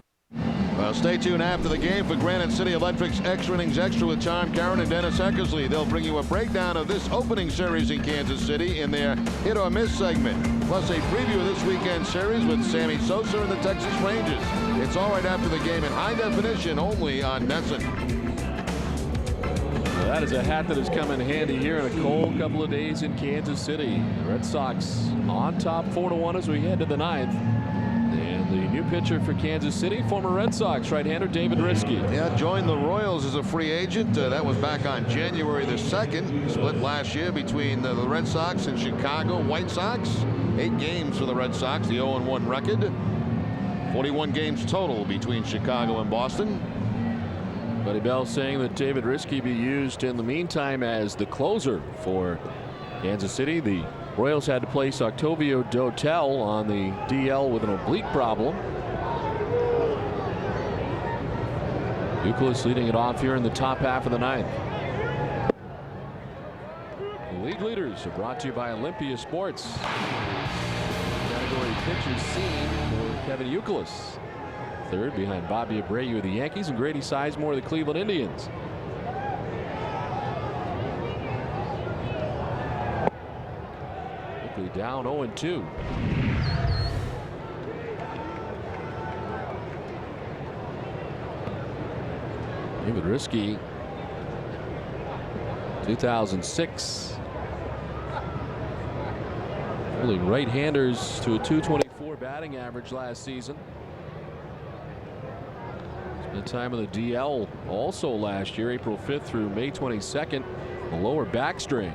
Well, stay tuned after the game for Granite City Electric's Extra Innings Extra with Tom Caron and Dennis Eckersley. They'll bring you a breakdown of this opening series in Kansas City in their hit or miss segment. Plus a preview of this weekend series with Sammy Sosa and the Texas Rangers. It's all right after the game in high definition only on NESN. Well, that is a hat that has come in handy here in a cold couple of days in Kansas City. The Red Sox on top 4-1 as we head to the 9th. And the new pitcher for Kansas City, former Red Sox right-hander David Riskey. Yeah, joined the Royals as a free agent. That was back on January the 2nd. Split last year between the Red Sox and Chicago White Sox. 8 games for the Red Sox, the 0-1 record. 41 games total between Chicago and Boston. Buddy Bell saying that David Riskey be used in the meantime as the closer for Kansas City. The Royals had to place Octavio Dotel on the DL with an oblique problem. Youkilis leading it off here in the top half of the ninth. The league leaders are brought to you by Olympia Sports. Category pitchers seen for Kevin Youkilis. Third behind Bobby Abreu of the Yankees and Grady Sizemore of the Cleveland Indians. Quickly down 0-2. David Risky, 2006. Holding right-handers to a .224 batting average last season. Spent time on the DL also last year, April 5th through May 22nd, a lower back strain.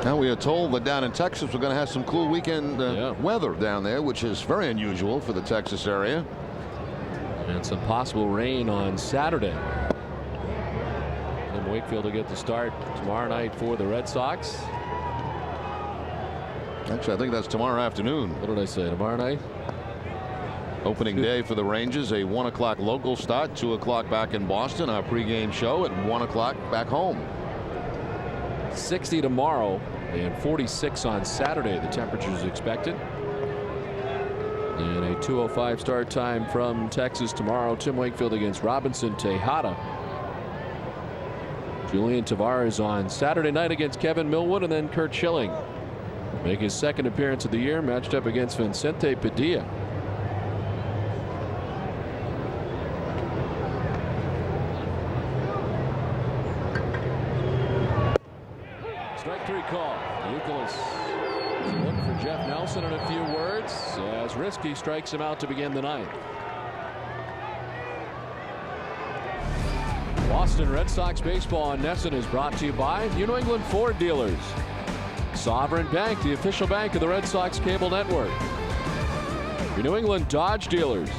Now we are told that down in Texas we're going to have some cool weekend weather down there, which is very unusual for the Texas area. And some possible rain on Saturday. Tim Wakefield will get the start tomorrow night for the Red Sox. Actually, I think that's tomorrow afternoon. What did I say? Tomorrow night? Opening day for the Rangers, a 1 o'clock local start, 2 o'clock back in Boston. Our pregame show at 1 o'clock back home. 60 tomorrow and 46 on Saturday. The temperature is expected. And a 2:05 start time from Texas tomorrow. Tim Wakefield against Robinson Tejada. Julian Tavares on Saturday night against Kevin Millwood, and then Kurt Schilling make his second appearance of the year, matched up against Vicente Padilla. Strike three call. Youkilis look for Jeff Nelson in a few words as Risky strikes him out to begin the ninth. Boston Red Sox baseball on NESN is brought to you by New England Ford dealers, Sovereign Bank, the official bank of the Red Sox cable network, your New England Dodge dealers,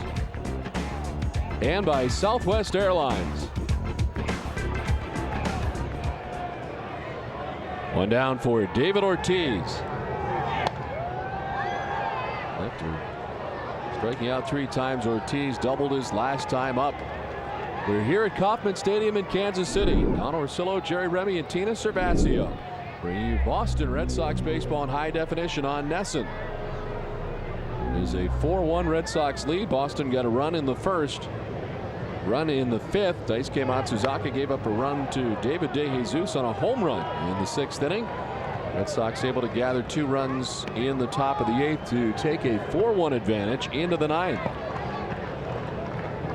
and by Southwest Airlines. One down for David Ortiz. After striking out 3 times, Ortiz doubled his last time up. We're here at Kauffman Stadium in Kansas City. Don Orsillo, Jerry Remy, and Tina Cervasio bringing you Boston Red Sox baseball in high definition on NESN. It is a 4-1 Red Sox lead. Boston got a run in the first. Run in the 5th. Daisuke Matsuzaka gave up a run to David DeJesus on a home run in the 6th inning. Red Sox able to gather 2 runs in the top of the 8th to take a 4-1 advantage into the 9th.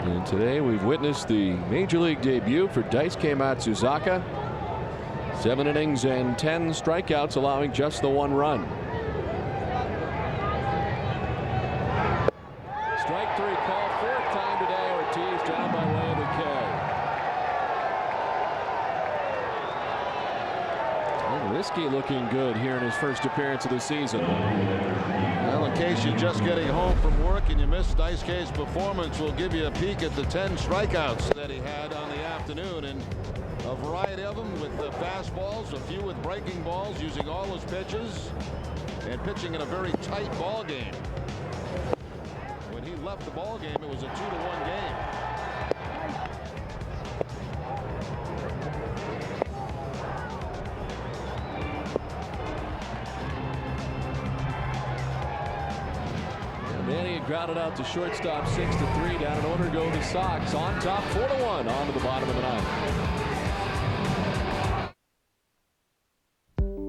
And today we've witnessed the major league debut for Daisuke Matsuzaka. 7 innings and 10 strikeouts, allowing just the 1 run. Strike 3 call, 4th time today. Ortiz down by way of the K. And Risky looking good here in his first appearance of the season. Well, in case you're just getting home from work and you missed Daisuke's performance, we'll give you a peek at the 10 strikeouts that he had on the afternoon, and a variety of them with the fastballs, a few with breaking balls, using all his pitches, and pitching in a very tight ball game. When he left the ball game, it was a 2-1 game. Manny had grounded out to shortstop 6-3. Down in order go the Sox on top 4-1 on to the bottom of the ninth.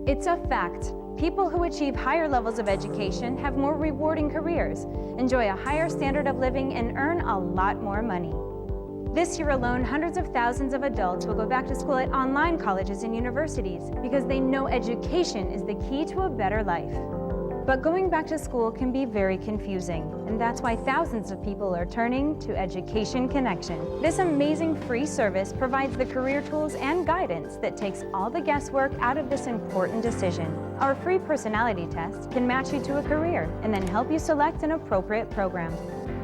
It's a fact. People who achieve higher levels of education have more rewarding careers, enjoy a higher standard of living, and earn a lot more money. This year alone, hundreds of thousands of adults will go back to school at online colleges and universities because they know education is the key to a better life. But going back to school can be very confusing, and that's why thousands of people are turning to Education Connection. This amazing free service provides the career tools and guidance that takes all the guesswork out of this important decision. Our free personality test can match you to a career and then help you select an appropriate program.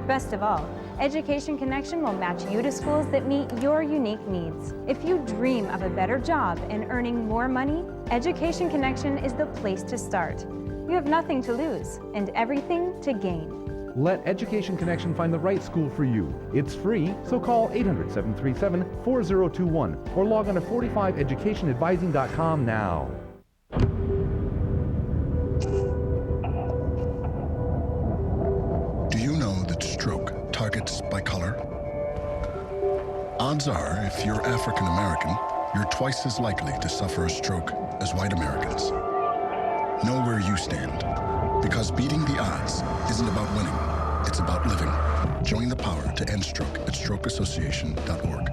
Best of all, Education Connection will match you to schools that meet your unique needs. If you dream of a better job and earning more money, Education Connection is the place to start. You have nothing to lose and everything to gain. Let Education Connection find the right school for you. It's free, so call 800-737-4021 or log on to 45educationadvising.com now. Do you know that stroke targets by color? Odds are, if you're African American, you're twice as likely to suffer a stroke as white Americans. Know where you stand, because beating the odds isn't about winning, it's about living. Join the power to end stroke at strokeassociation.org.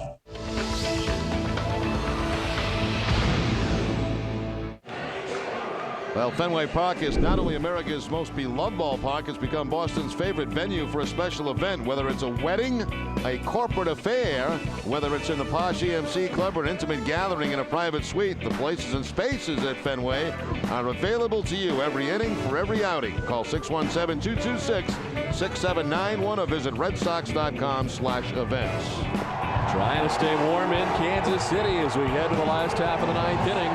Well, Fenway Park is not only America's most beloved ballpark, it's become Boston's favorite venue for a special event, whether it's a wedding, a corporate affair, whether it's in the posh EMC club or an intimate gathering in a private suite. The places and spaces at Fenway are available to you every inning for every outing. Call 617-226-6791 or visit redsox.com/events. Trying to stay warm in Kansas City as we head to the last half of the ninth inning.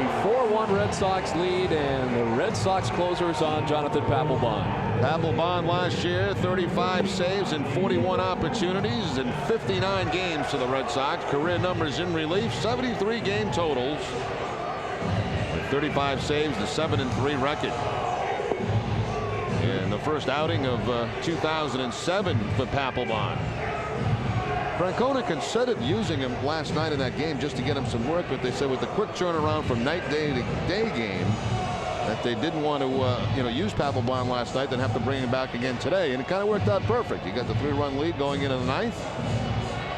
A 4-1 Red Sox lead, and the Red Sox closers on Jonathan Papelbon. Papelbon last year, 35 saves and 41 opportunities in 59 games to the Red Sox. Career numbers in relief, 73 game totals. With 35 saves, the 7-3 record. In the first outing of 2007 for Papelbon. Francona considered using him last night in that game just to get him some work, but they said with the quick turnaround from night-day to day game that they didn't want to use Papelbon last night, then have to bring him back again today, and it kind of worked out perfect. You got the 3-run lead going into the ninth.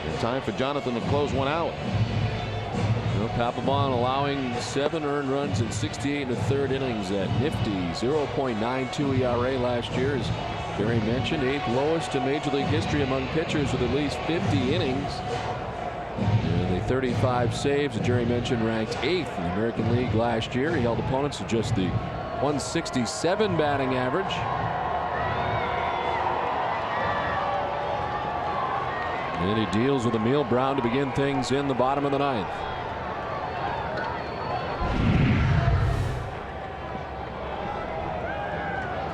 In time for Jonathan to close one out. Papelbon allowing 7 earned runs in 68 1/3 innings at nifty 0.92 ERA last year. As Jerry mentioned, 8th lowest in Major League history among pitchers with at least 50 innings. And the 35 saves that Jerry mentioned ranked 8th in the American League last year. He held opponents to just the 167 batting average. And he deals with Emil Brown to begin things in the bottom of the ninth.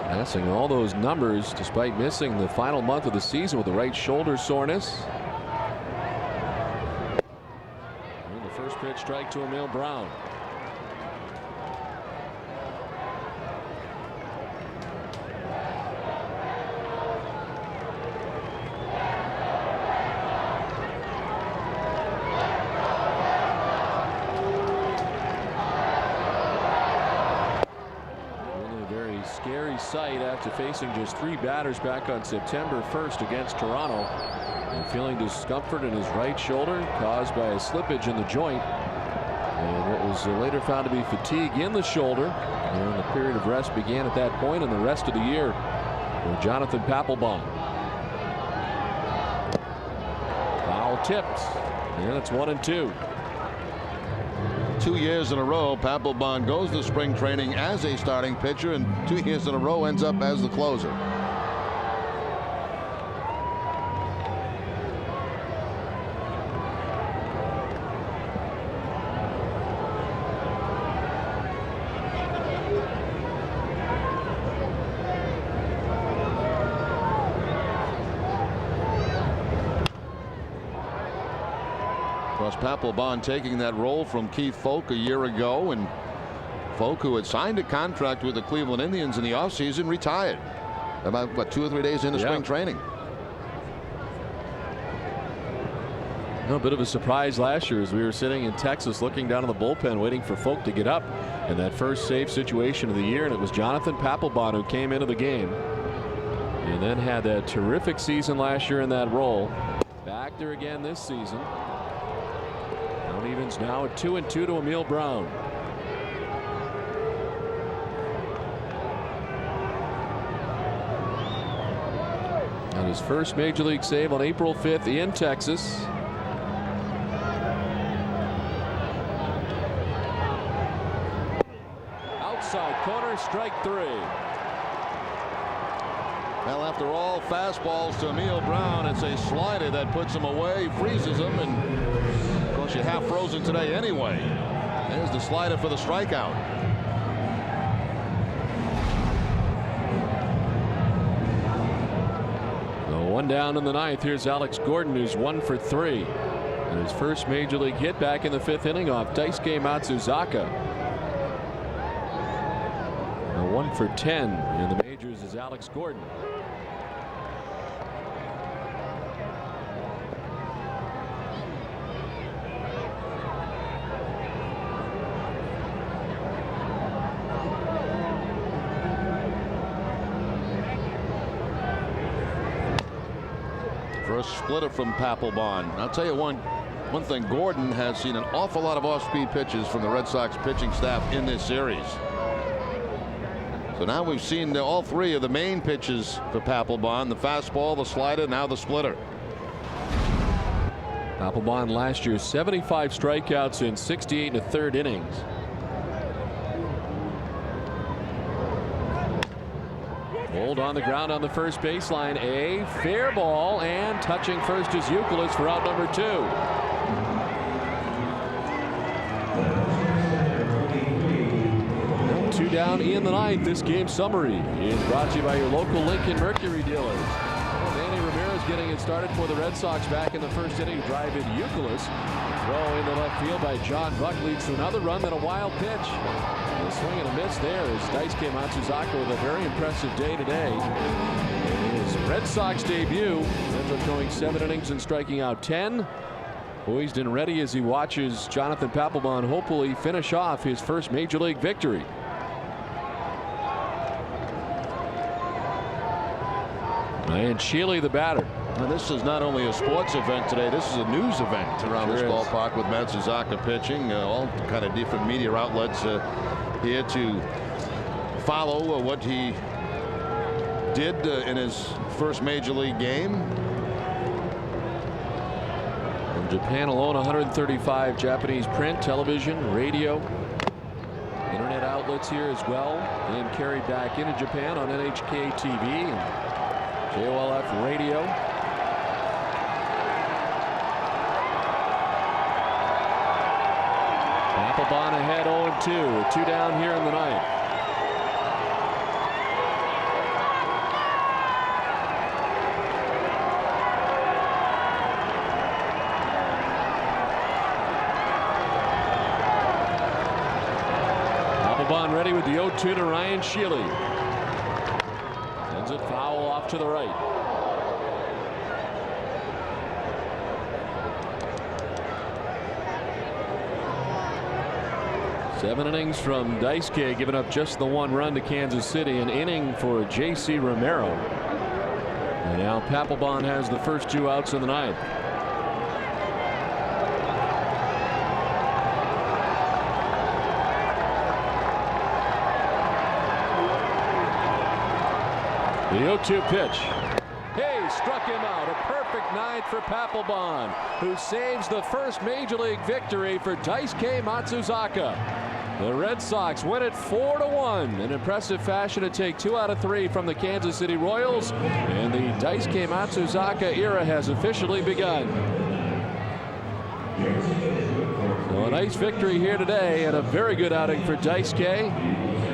Passing all those numbers despite missing the final month of the season with the right shoulder soreness. And the first pitch strike to Emil Brown. Sight after facing just 3 batters back on September 1st against Toronto, and feeling discomfort in his right shoulder caused by a slippage in the joint, and what was later found to be fatigue in the shoulder. And the period of rest began at that point, and the rest of the year for Jonathan Papelbon. Foul tipped, and it's 1-2. 2 years in a row, Papelbon goes to spring training as a starting pitcher, and 2 years in a row ends up as the closer. Papelbon taking that role from Keith Folk a year ago, and Folk, who had signed a contract with the Cleveland Indians in the offseason, retired about 2 or 3 days into spring training. A bit of a surprise last year as we were sitting in Texas looking down in the bullpen waiting for Folk to get up in that first save situation of the year, and it was Jonathan Papelbon who came into the game and then had that terrific season last year in that role. Back there again this season. Evens now at 2-2 to Emil Brown. On his first major league save on April 5th in Texas. Outside corner, strike 3. Well, after all fastballs to Emil Brown, it's a slider that puts him away, freezes him, and of course you're half frozen today anyway. There's the slider for the strikeout. One down in the ninth. Here's Alex Gordon, who's 1 for 3. And his first major league hit back in the 5th inning off Daisuke Matsuzaka. Now 1 for 10 in the majors is Alex Gordon. First splitter from Papelbon. I'll tell you one thing, Gordon has seen an awful lot of off-speed pitches from the Red Sox pitching staff in this series. So now we've seen all 3 of the main pitches for Papelbon: the fastball, the slider, now the splitter. Papelbon last year 75 strikeouts in 68 1/3 innings. Hold on the ground on the first baseline. A fair ball, and touching first is Youkilis for out number 2. Two down in the ninth. This game summary is brought to you by your local Lincoln Mercury dealers. Manny Ramirez getting it started for the Red Sox back in the first inning. Drive in Youkilis. Throw into left field by John Buck leads to another run, then a wild pitch. A swing and a miss there is Daisuke Matsuzaka with a very impressive day today. His Red Sox debut ends up going 7 innings and striking out 10. Poised and ready as he watches Jonathan Papelbon hopefully finish off his first major league victory. And Shealy the batter. Now, this is not only a sports event today, this is a news event around this ballpark with Matsuzaka pitching. All kind of different media outlets here to follow what he did in his first major league game. In Japan alone, 135 Japanese print, television, radio, internet outlets here as well, and carried back into Japan on NHK TV and JOLF radio. Papelbon ahead 0-2 with 2 down here in the ninth. Papelbon ready with the 0-2 to Ryan Shealy. Sends it foul off to the right. Seven innings from Daisuke, giving up just the 1 run to Kansas City. An inning for J.C. Romero. And now Papelbon has the first 2 outs in the ninth. The 0-2 pitch. Hey, struck him out. A perfect ninth for Papelbon, who saves the first major league victory for Daisuke Matsuzaka. The Red Sox win it 4-1 in impressive fashion to take 2 out of 3 from the Kansas City Royals, and the Daisuke Matsuzaka era has officially begun. So a nice victory here today and a very good outing for Daisuke.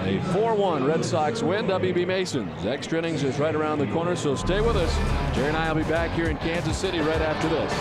A 4-1 Red Sox win. WB Mason's extra innings is right around the corner, so stay with us. Jerry and I will be back here in Kansas City right after this.